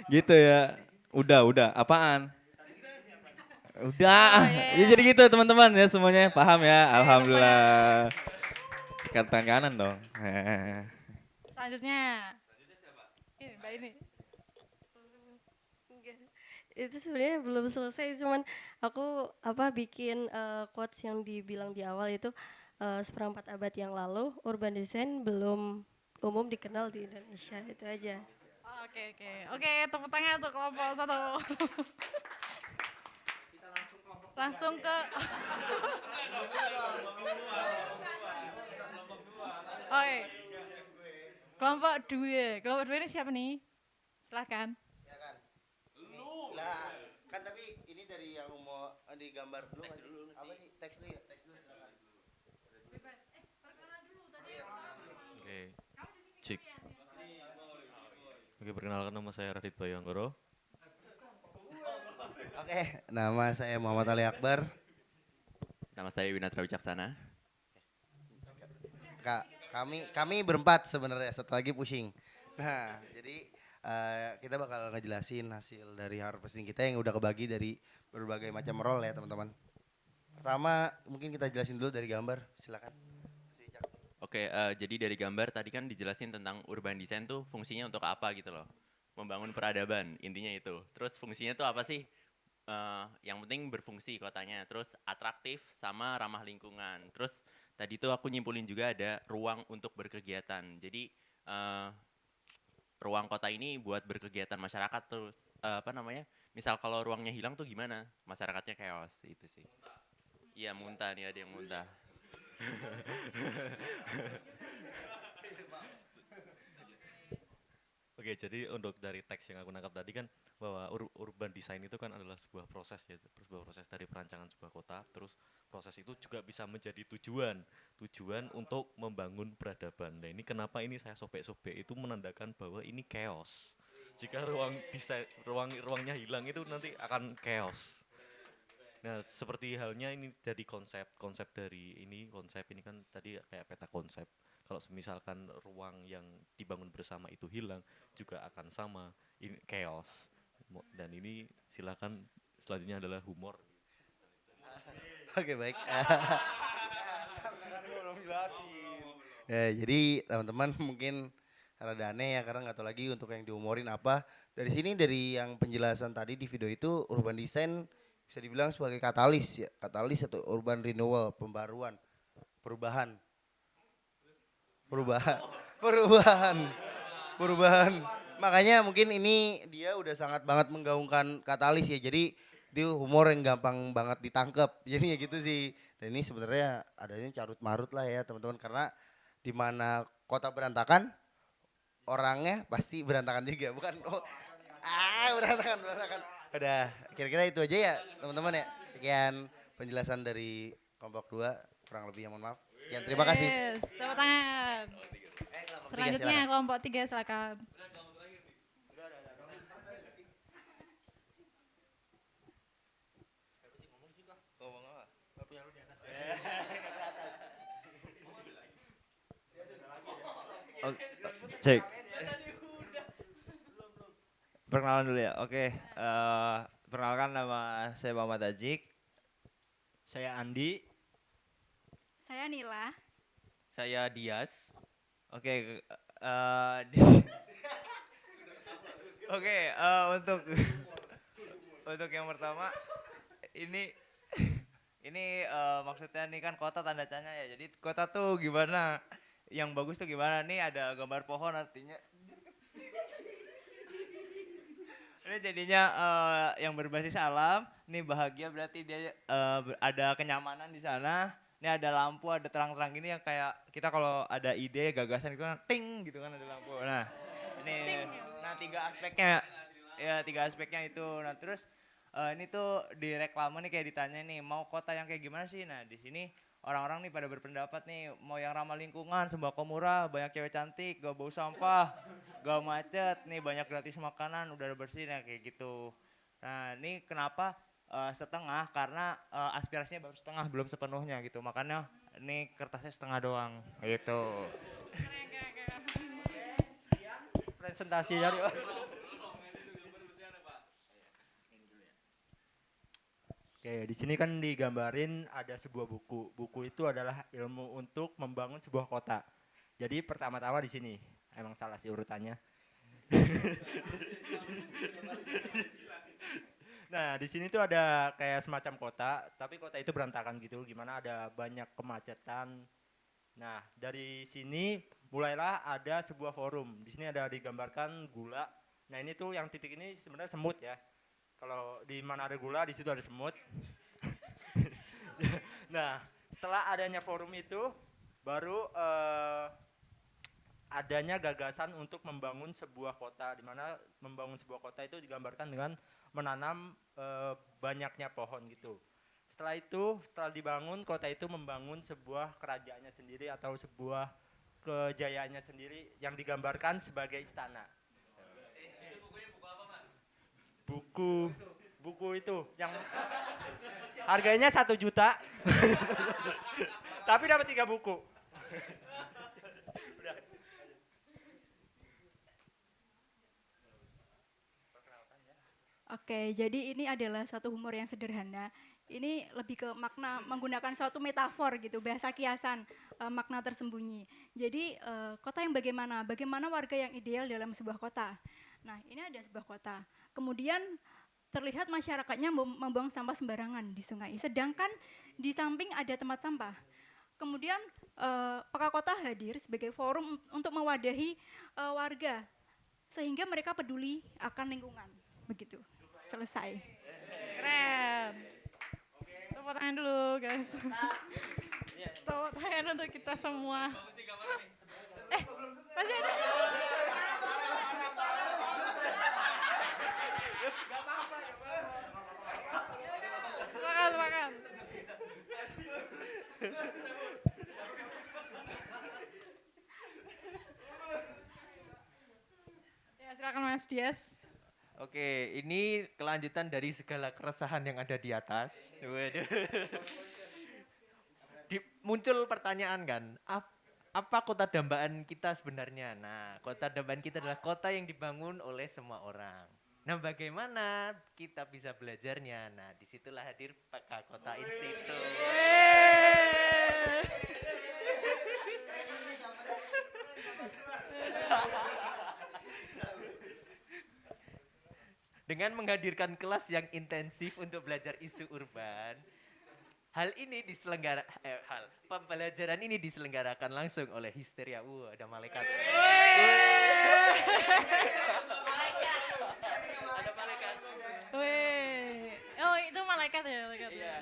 Gitu ya. Udah, apaan? Udah. Oh, Ya yeah. jadi gitu teman-teman ya semuanya paham ya. Oke, Alhamdulillah. Tekan tangan kanan dong. Selanjutnya. Ini Mbak ini. Enggak. Itu sebenarnya belum selesai, cuman aku bikin quotes yang dibilang di awal itu seperempat abad yang lalu urban design belum umum dikenal di Indonesia, itu aja. Oke, tepuk tangan untuk kelompok 1. Langsung ke Oke. Kelompok 2. Kelompok 2 ini siapa nih? Silahkan. Silakan. Lah, kan tapi ini dari yang mau digambar dulu teks dulu apa sih? Teks dulu ya, teks dulu silakan. Bebas. Perkenalan dulu tadi. Oke, cik. Oke, perkenalkan nama saya Radit Bayu Anggoro. Oke, nama saya Muhammad Ali Akbar. Nama saya Winatra Wicaksana. Kak, kami berempat sebenarnya, satu lagi pusing. Nah, jadi kita bakal ngejelasin hasil dari harvesting kita yang udah kebagi dari berbagai macam role ya teman-teman. Pertama mungkin kita jelasin dulu dari gambar, silakan. Oke, jadi dari gambar tadi kan dijelasin tentang urban design tuh fungsinya untuk apa gitu loh. Membangun peradaban, intinya itu. Terus fungsinya tuh apa sih? Yang penting berfungsi kotanya, terus atraktif sama ramah lingkungan. Terus tadi tuh aku nyimpulin juga ada ruang untuk berkegiatan. Jadi ruang kota ini buat berkegiatan masyarakat terus misal kalau ruangnya hilang tuh gimana? Masyarakatnya chaos itu sih. Iya muntah nih, ada yang muntah. Oke, jadi untuk dari teks yang aku nangkap tadi kan bahwa urban design itu kan adalah sebuah proses ya, sebuah proses dari perancangan sebuah kota, terus proses itu juga bisa menjadi tujuan untuk membangun peradaban. Nah ini kenapa ini saya sobek-sobek itu menandakan bahwa ini chaos. Jika ruang desain ruangnya hilang itu nanti akan chaos. Nah seperti halnya ini jadi konsep ini kan tadi kayak peta konsep. Kalau misalkan ruang yang dibangun bersama itu hilang juga akan sama, ini chaos. Dan ini silakan selanjutnya adalah humor. Oke, baik. Ya, jadi teman-teman mungkin rada aneh ya karena nggak tahu lagi untuk yang dihumorin apa. Dari sini dari yang penjelasan tadi di video itu urban design bisa dibilang sebagai katalis ya, katalis atau urban renewal, perubahan. Makanya mungkin ini dia udah sangat banget menggaungkan katalis ya. Jadi dia humor yang gampang banget ditangkap. Jadi ya gitu sih. Dan ini sebenarnya adanya carut marut lah ya teman-teman karena di mana kota berantakan orangnya pasti berantakan juga. Bukan berantakan. Udah kira-kira itu aja ya teman-teman ya. Sekian penjelasan dari kelompok 2 kurang lebih mohon maaf. Sekian terima kasih. Yes, tepuk tangan. Selanjutnya kelompok 3 silakan. Cek. Perkenalan dulu ya. Oke, perkenalkan nama saya Muhammad Ajik. Saya Andi. Saya Nila. Saya Dias. Oke, untuk yang pertama ini maksudnya nih kan kota tanda tanya ya. Jadi kota tuh gimana? Yang bagus tuh gimana? Nih ada gambar pohon artinya. Ini jadinya yang berbasis alam. Nih bahagia berarti dia ada kenyamanan di sana. Ini ada lampu, ada terang-terang gini yang kayak kita kalau ada ide, gagasan itu kan ting gitu kan ada lampu. Nah, ini tiga aspeknya itu. Nah, terus ini tuh di reklame nih kayak ditanya nih mau kota yang kayak gimana sih? Nah, di sini orang-orang nih pada berpendapat nih mau yang ramah lingkungan, sembako murah, banyak cewek cantik, gak bau sampah, gak macet, nih banyak gratis makanan, udara bersih, nah kayak gitu. Nah ini kenapa setengah, karena aspirasinya baru setengah, belum sepenuhnya gitu. Makanya ini kertasnya setengah doang gitu. Presentasi dari Oke, di sini kan digambarin ada sebuah buku. Buku itu adalah ilmu untuk membangun sebuah kota. Jadi pertama-tama di sini, emang salah sih urutannya. Nah, di sini tuh ada kayak semacam kota, tapi kota itu berantakan gitu, gimana ada banyak kemacetan. Nah, dari sini mulailah ada sebuah forum. Di sini ada digambarkan gula. Nah, ini tuh yang titik ini sebenarnya semut ya. Kalau di mana ada gula, di situ ada semut. Nah, setelah adanya forum itu, baru adanya gagasan untuk membangun sebuah kota, di mana membangun sebuah kota itu digambarkan dengan menanam banyaknya pohon gitu. Setelah itu, setelah dibangun, kota itu membangun sebuah kerajaannya sendiri atau sebuah kejayaannya sendiri yang digambarkan sebagai istana. Buku itu yang harganya 1 juta tapi dapat 3 buku. Oke, jadi ini adalah suatu humor yang sederhana. Ini lebih ke makna menggunakan suatu metafor gitu, bahasa kiasan, makna tersembunyi. Jadi kota yang bagaimana? Bagaimana warga yang ideal dalam sebuah kota? Nah, ini ada sebuah kota. Kemudian terlihat masyarakatnya membuang sampah sembarangan di sungai. Sedangkan di samping ada tempat sampah. Kemudian Peka Kota hadir sebagai forum untuk mewadahi warga sehingga mereka peduli akan lingkungan. Begitu. Selesai. Keren. Tepuk tangan dulu guys. Tepuk tangan untuk kita semua. Masih ada? Silakan. Ya, silakan Mas Dias. Oke, ini kelanjutan dari segala keresahan yang ada di atas. Waduh. Muncul pertanyaan kan, apa kota dambaan kita sebenarnya? Nah, kota dambaan kita adalah kota yang dibangun oleh semua orang. Nah, bagaimana kita bisa belajarnya? Nah, disitulah hadir Peka Kota Institute. Dengan menghadirkan kelas yang intensif untuk belajar isu urban, pembelajaran ini diselenggarakan langsung oleh Histeria. Ada malaikat. Ada malaikat. Oh, itu malaikat ya, malaikat. Iya.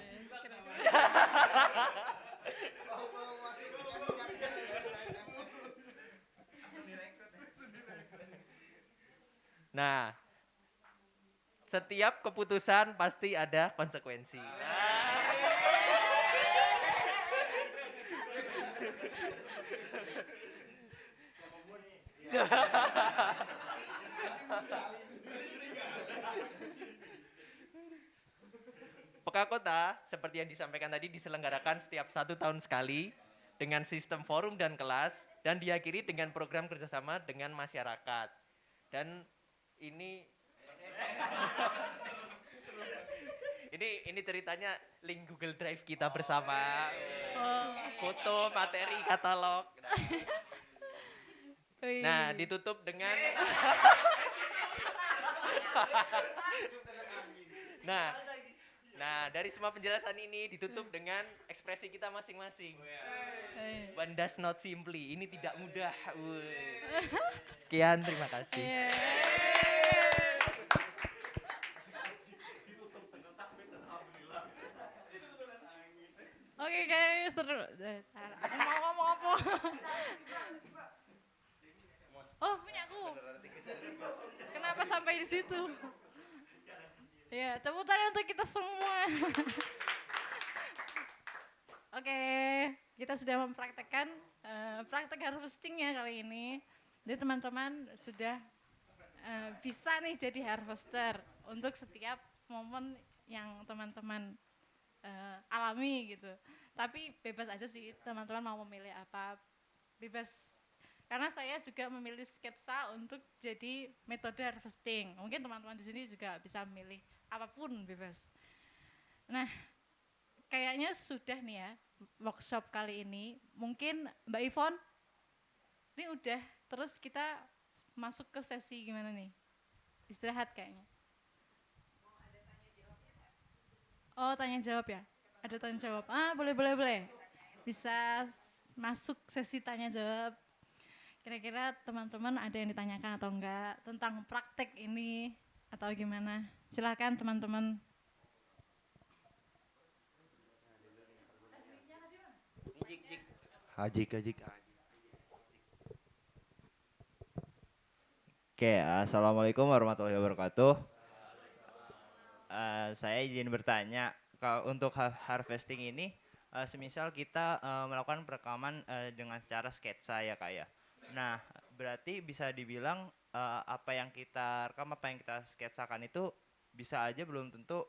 Nah, setiap keputusan pasti ada konsekuensi. Peka Kota, seperti yang disampaikan tadi, diselenggarakan setiap 1 tahun sekali dengan sistem forum dan kelas, dan diakhiri dengan program kerjasama dengan masyarakat. Dan ini ceritanya link Google Drive kita bersama, foto, materi, katalog. Nah, ditutup dengan Nah, dari semua penjelasan ini ditutup dengan ekspresi kita masing-masing. One does not simply, ini tidak mudah. Sekian, terima kasih. Oke guys, aku mau ngomong apa? Oh, punya aku. Kenapa sampai di situ? Ya, tepuk tangan untuk kita semua. Oke. Oke, kita sudah mempraktekkan praktek harvestingnya kali ini. Jadi teman-teman sudah bisa nih jadi harvester untuk setiap momen yang teman-teman alami gitu. Tapi bebas aja sih teman-teman mau memilih apa, bebas. Karena saya juga memilih sketsa untuk jadi metode harvesting. Mungkin teman-teman di sini juga bisa memilih apapun bebas. Nah, kayaknya sudah nih ya workshop kali ini. Mungkin Mbak Ivon, ini udah, terus kita masuk ke sesi gimana nih? Istirahat kayaknya. Oh, tanya jawab ya? Ada tanya jawab. Boleh. Bisa masuk sesi tanya jawab. Kira-kira teman-teman ada yang ditanyakan atau enggak tentang praktek ini atau gimana? Silakan teman-teman. Hajik. Oke, assalamualaikum warahmatullahi wabarakatuh. Saya izin bertanya, kalau untuk harvesting ini, semisal kita melakukan perekaman dengan cara sketsa ya kak ya. Nah, berarti bisa dibilang apa yang kita rekam, apa yang kita sketsakan itu bisa aja belum tentu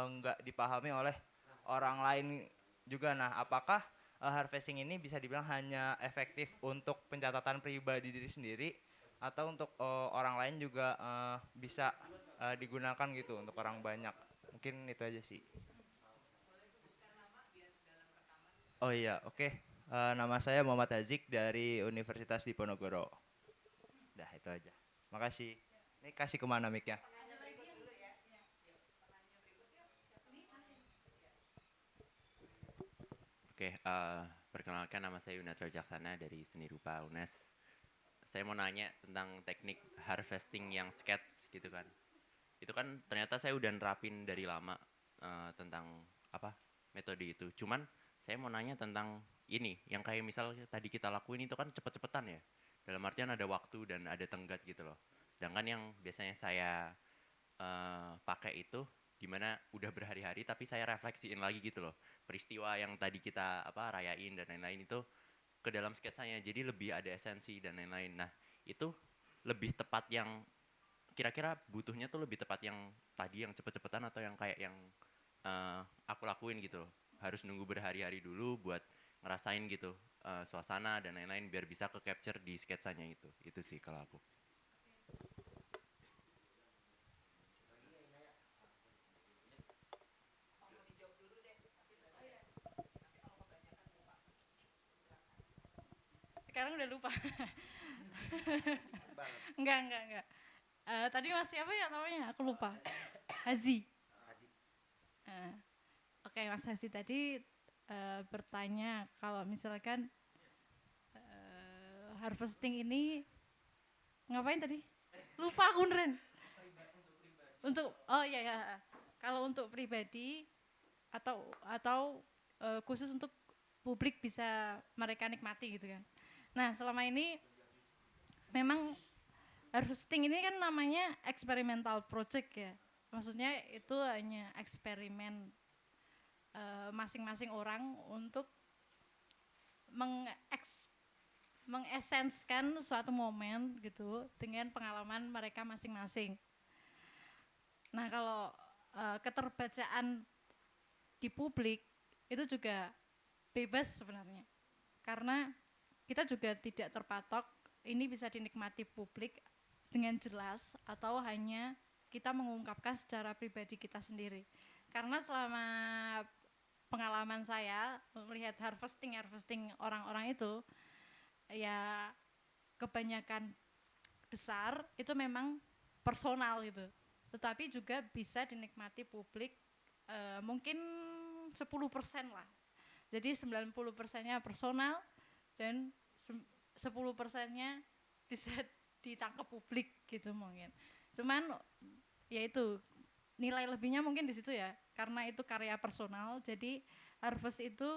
nggak dipahami oleh orang lain juga. Nah, apakah harvesting ini bisa dibilang hanya efektif untuk pencatatan pribadi diri sendiri atau untuk orang lain juga bisa digunakan gitu untuk orang banyak? Mungkin itu aja sih. Oh iya, oke. Nama saya Muhammad Hazik dari Universitas Diponegoro. Dah itu aja. Makasih. Ini kasih kemana mic-nya? Oke, perkenalkan nama saya Yunatra Jaksana dari Seni Rupa UNES. Saya mau nanya tentang teknik harvesting yang sketch gitu kan. Itu kan ternyata saya udah nerapin dari lama tentang metode itu. Cuman saya mau nanya tentang ini, yang kayak misal tadi kita lakuin itu kan cepet-cepetan ya. Dalam artian ada waktu dan ada tenggat gitu loh. Sedangkan yang biasanya saya pakai itu dimana udah berhari-hari tapi saya refleksiin lagi gitu loh. Peristiwa yang tadi kita rayain dan lain-lain itu ke dalam sketsanya. Jadi lebih ada esensi dan lain-lain. Nah, itu lebih tepat yang kira-kira butuhnya tuh lebih tepat yang tadi yang cepet-cepetan atau yang kayak yang aku lakuin gitu loh. Harus nunggu berhari-hari dulu buat ngerasain gitu suasana dan lain-lain biar bisa ke capture di sketsanya itu. Itu sih kalau aku. Sekarang udah lupa. Enggak. Tadi masih apa ya namanya? Aku lupa. Hazi. Oke, Mas Hazi tadi bertanya kalau misalkan harvesting ini ngapain tadi? Lupa aku beneran. Kalau untuk pribadi atau khusus untuk publik bisa mereka nikmati gitu kan. Nah, selama ini memang harvesting ini kan namanya experimental project ya. Maksudnya itu hanya eksperimen masing-masing orang untuk mengesenskan suatu momen gitu dengan pengalaman mereka masing-masing. Nah, kalau keterbacaan di publik itu juga bebas sebenarnya. Karena kita juga tidak terpatok ini bisa dinikmati publik dengan jelas atau hanya kita mengungkapkan secara pribadi kita sendiri. Karena selama pengalaman saya melihat harvesting orang-orang itu ya kebanyakan besar itu memang personal gitu. Tetapi juga bisa dinikmati publik mungkin 10% lah. Jadi 90%-nya personal dan 10%-nya bisa ditangkap publik gitu mungkin. Cuman ya itu nilai lebihnya mungkin di situ ya, karena itu karya personal. Jadi harvest itu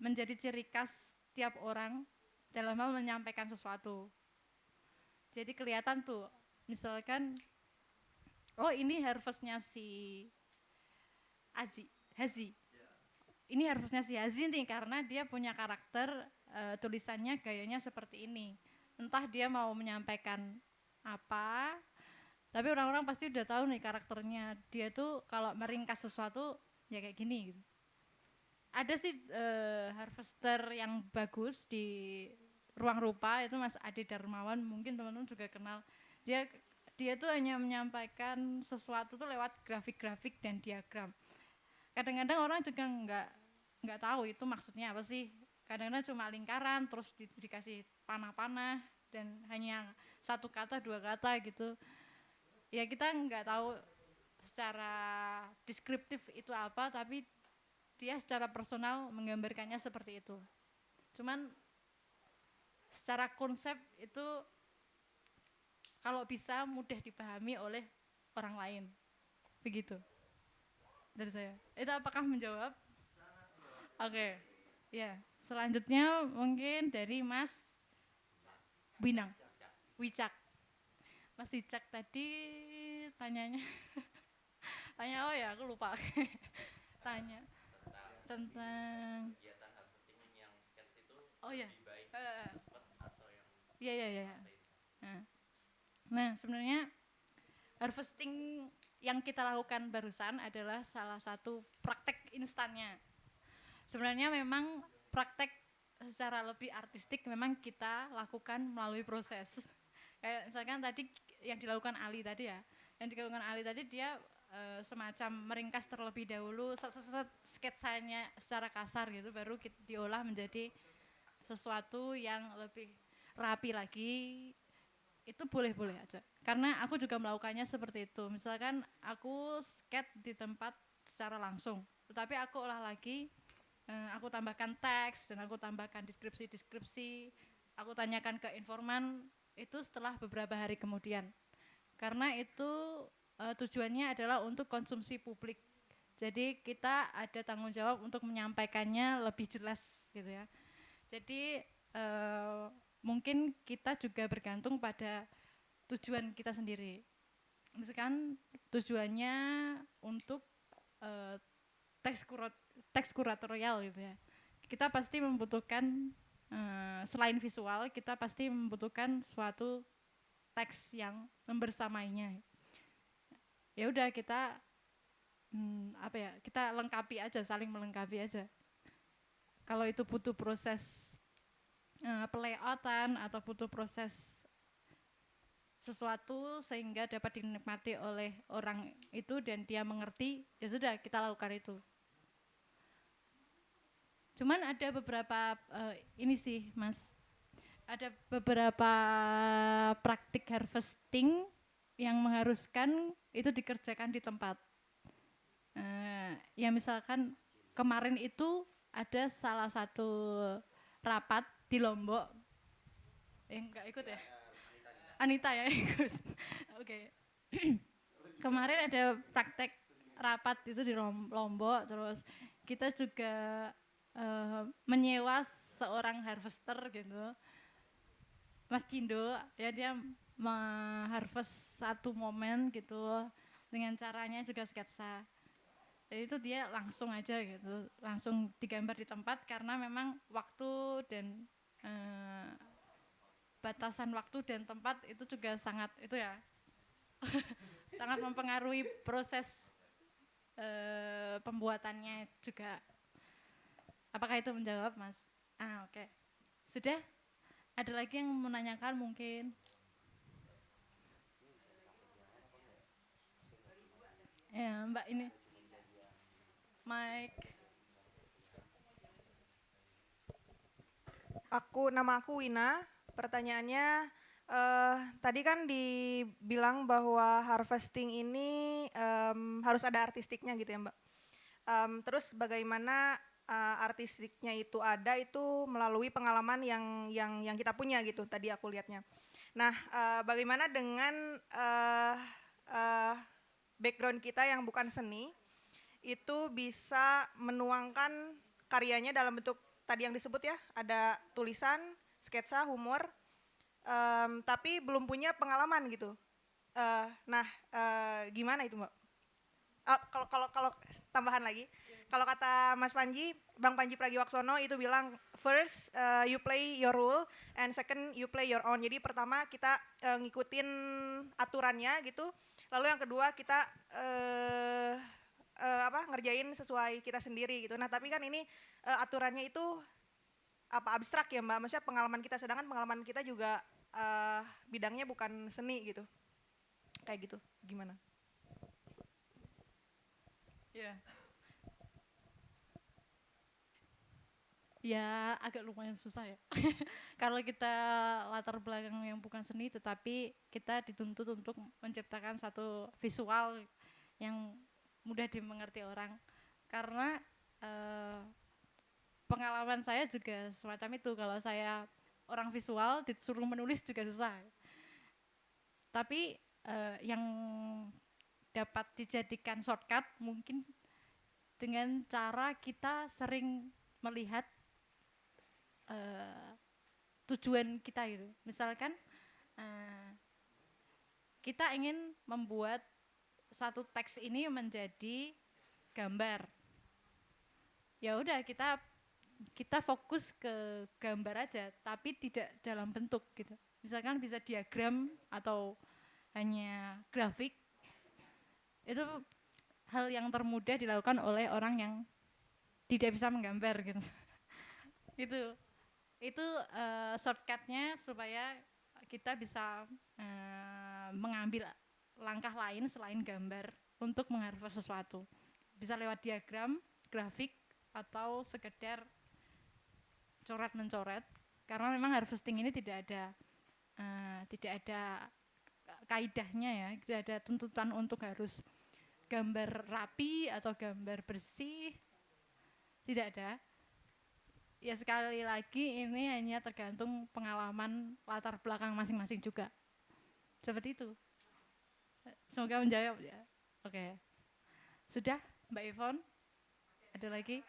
menjadi ciri khas tiap orang dalam hal menyampaikan sesuatu. Jadi kelihatan tuh, misalkan, oh ini harvestnya si Hazi. ini harusnya si Hazi nih karena dia punya karakter tulisannya gayanya seperti ini. Entah dia mau menyampaikan apa, tapi orang-orang pasti udah tahu nih karakternya. Dia tuh kalau meringkas sesuatu ya kayak gini gitu. Ada sih harvester yang bagus di Ruang Rupa, itu Mas Ade Darmawan, mungkin teman-teman juga kenal. Dia tuh hanya menyampaikan sesuatu tuh lewat grafik-grafik dan diagram. Kadang-kadang orang juga nggak tahu itu maksudnya apa sih. Kadang-kadang cuma lingkaran terus dikasih panah-panah dan hanya satu kata dua kata gitu. Ya kita nggak tahu secara deskriptif itu apa, tapi dia secara personal menggambarkannya seperti itu. Cuman secara konsep itu kalau bisa mudah dipahami oleh orang lain. Begitu dari saya. Itu apakah menjawab? Oke. Ya, selanjutnya mungkin dari Mas Winang. Wicak. Mas Wicak tadi tanyanya tanya oh ya, aku lupa. Tanya tentang kegiatan harvesting yang sketch itu oh ya. lebih baik cepat atau yang Iya. Nah, sebenarnya harvesting yang kita lakukan barusan adalah salah satu praktek instannya. Sebenarnya memang praktek secara lebih artistik memang kita lakukan melalui proses. Kayak misalkan tadi yang dilakukan Ali tadi ya, dia semacam meringkas terlebih dahulu sketsanya secara kasar gitu, baru diolah menjadi sesuatu yang lebih rapi lagi. Itu boleh-boleh aja, karena aku juga melakukannya seperti itu. Misalkan aku skate di tempat secara langsung, tetapi aku olah lagi, aku tambahkan teks dan aku tambahkan deskripsi, aku tanyakan ke informan itu setelah beberapa hari kemudian, karena itu tujuannya adalah untuk konsumsi publik. Jadi kita ada tanggung jawab untuk menyampaikannya lebih jelas gitu ya. Jadi mungkin kita juga bergantung pada tujuan kita sendiri. Misalkan tujuannya untuk teks kuratorial gitu ya. Kita pasti membutuhkan selain visual, kita pasti membutuhkan suatu teks yang membersamainya. Ya udah kita kita lengkapi aja, saling melengkapi aja. Kalau itu butuh proses pelayoutan atau butuh proses sesuatu sehingga dapat dinikmati oleh orang itu dan dia mengerti, ya sudah kita lakukan itu. Cuman ada beberapa ini sih Mas, ada beberapa praktik harvesting yang mengharuskan itu dikerjakan di tempat. Ya misalkan kemarin itu ada salah satu rapat di Lombok, enggak ikut ya? Anita ya ikut. Oke. Kemarin ada praktek rapat itu di Lombok, terus kita juga menyewa seorang harvester gitu, Mas Cindo, ya dia mengharvest satu momen gitu dengan caranya juga sketsa. Jadi itu dia langsung aja gitu, langsung digambar di tempat karena memang waktu dan batasan waktu dan tempat itu juga sangat itu ya sangat mempengaruhi proses pembuatannya juga. Apakah itu menjawab Mas? Oke. Sudah? Ada lagi yang menanyakan mungkin? Ya Mbak ini Mike. Nama aku Wina. Pertanyaannya tadi kan dibilang bahwa harvesting ini harus ada artistiknya gitu ya Mbak. Terus bagaimana artistiknya itu ada itu melalui pengalaman yang kita punya gitu tadi aku lihatnya. Nah, bagaimana dengan background kita yang bukan seni itu bisa menuangkan karyanya dalam bentuk tadi yang disebut ya, ada tulisan, sketsa, humor, tapi belum punya pengalaman gitu. Gimana itu Mbak? Kalau kalau kalau tambahan lagi, kalau kata Mas Panji, Bang Panji Pragiwaksono itu bilang first you play your rule and second you play your own. Jadi pertama kita ngikutin aturannya gitu, lalu yang kedua kita ngerjain sesuai kita sendiri gitu. Nah tapi kan ini aturannya itu abstrak ya Mbak, maksudnya pengalaman kita, sedangkan pengalaman kita juga bidangnya bukan seni gitu, kayak gitu. Gimana? Ya. Ya agak lumayan susah ya. Kalau kita latar belakang yang bukan seni, tetapi kita dituntut untuk menciptakan satu visual yang mudah dimengerti orang. Karena pengalaman saya juga semacam itu. Kalau saya orang visual disuruh menulis juga susah. Tapi yang dapat dijadikan shortcut mungkin dengan cara kita sering melihat tujuan kita gitu. Misalkan kita ingin membuat satu teks ini menjadi gambar. Ya udah kita fokus ke gambar aja, tapi tidak dalam bentuk gitu. Misalkan bisa diagram atau hanya grafik. Itu hal yang termudah dilakukan oleh orang yang tidak bisa menggambar gitu. Itu shortcutnya supaya kita bisa mengambil langkah lain selain gambar untuk mengharvest sesuatu. Bisa lewat diagram, grafik, atau sekedar coret-mencoret. Karena memang harvesting ini tidak ada kaidahnya ya, tidak ada tuntutan untuk harus gambar rapi atau gambar bersih, tidak ada. Ya sekali lagi ini hanya tergantung pengalaman latar belakang masing-masing juga. Seperti itu. Semoga menjawab ya. Oke. Sudah Mbak Yvonne? Ada lagi?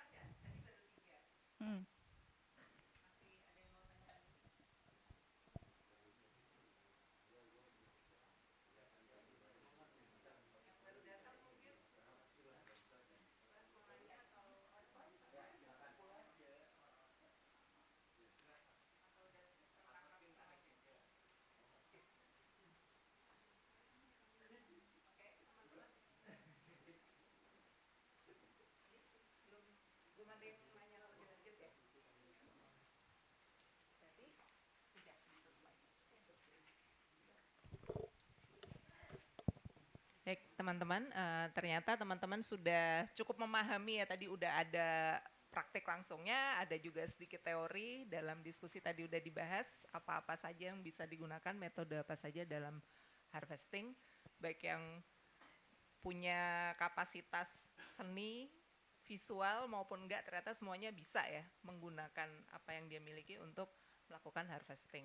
Baik teman-teman, ternyata teman-teman sudah cukup memahami ya, tadi udah ada praktik langsungnya, ada juga sedikit teori. Dalam diskusi tadi udah dibahas apa-apa saja yang bisa digunakan, metode apa saja dalam harvesting, baik yang punya kapasitas seni, visual maupun enggak, ternyata semuanya bisa ya menggunakan apa yang dia miliki untuk melakukan harvesting.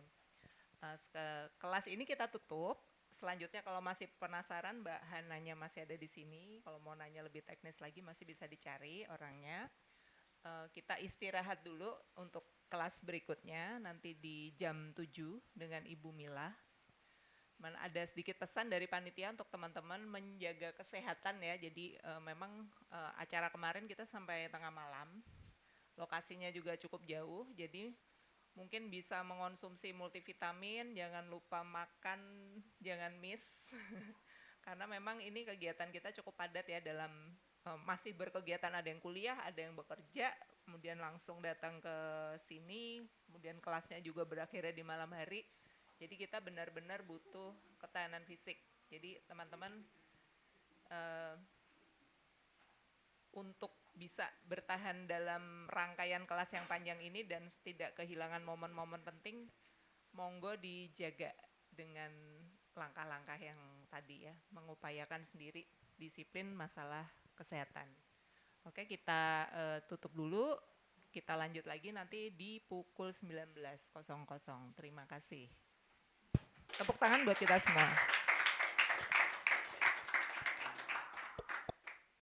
Kelas ini kita tutup. Selanjutnya kalau masih penasaran, Mbak Hananya masih ada di sini. Kalau mau nanya lebih teknis lagi masih bisa dicari orangnya. Kita istirahat dulu untuk kelas berikutnya nanti di jam 7 dengan Ibu Mila. Ada sedikit pesan dari panitia untuk teman-teman menjaga kesehatan ya. Jadi memang acara kemarin kita sampai tengah malam. Lokasinya juga cukup jauh, jadi mungkin bisa mengonsumsi multivitamin, jangan lupa makan, jangan miss. Karena memang ini kegiatan kita cukup padat ya, dalam masih berkegiatan, ada yang kuliah, ada yang bekerja, kemudian langsung datang ke sini, kemudian kelasnya juga berakhirnya di malam hari. Jadi kita benar-benar butuh ketahanan fisik. Jadi teman-teman untuk bisa bertahan dalam rangkaian kelas yang panjang ini dan tidak kehilangan momen-momen penting, monggo dijaga dengan langkah-langkah yang tadi ya, mengupayakan sendiri disiplin masalah kesehatan. Oke, kita tutup dulu, kita lanjut lagi nanti di pukul 19.00. Terima kasih. Tepuk tangan buat kita semua.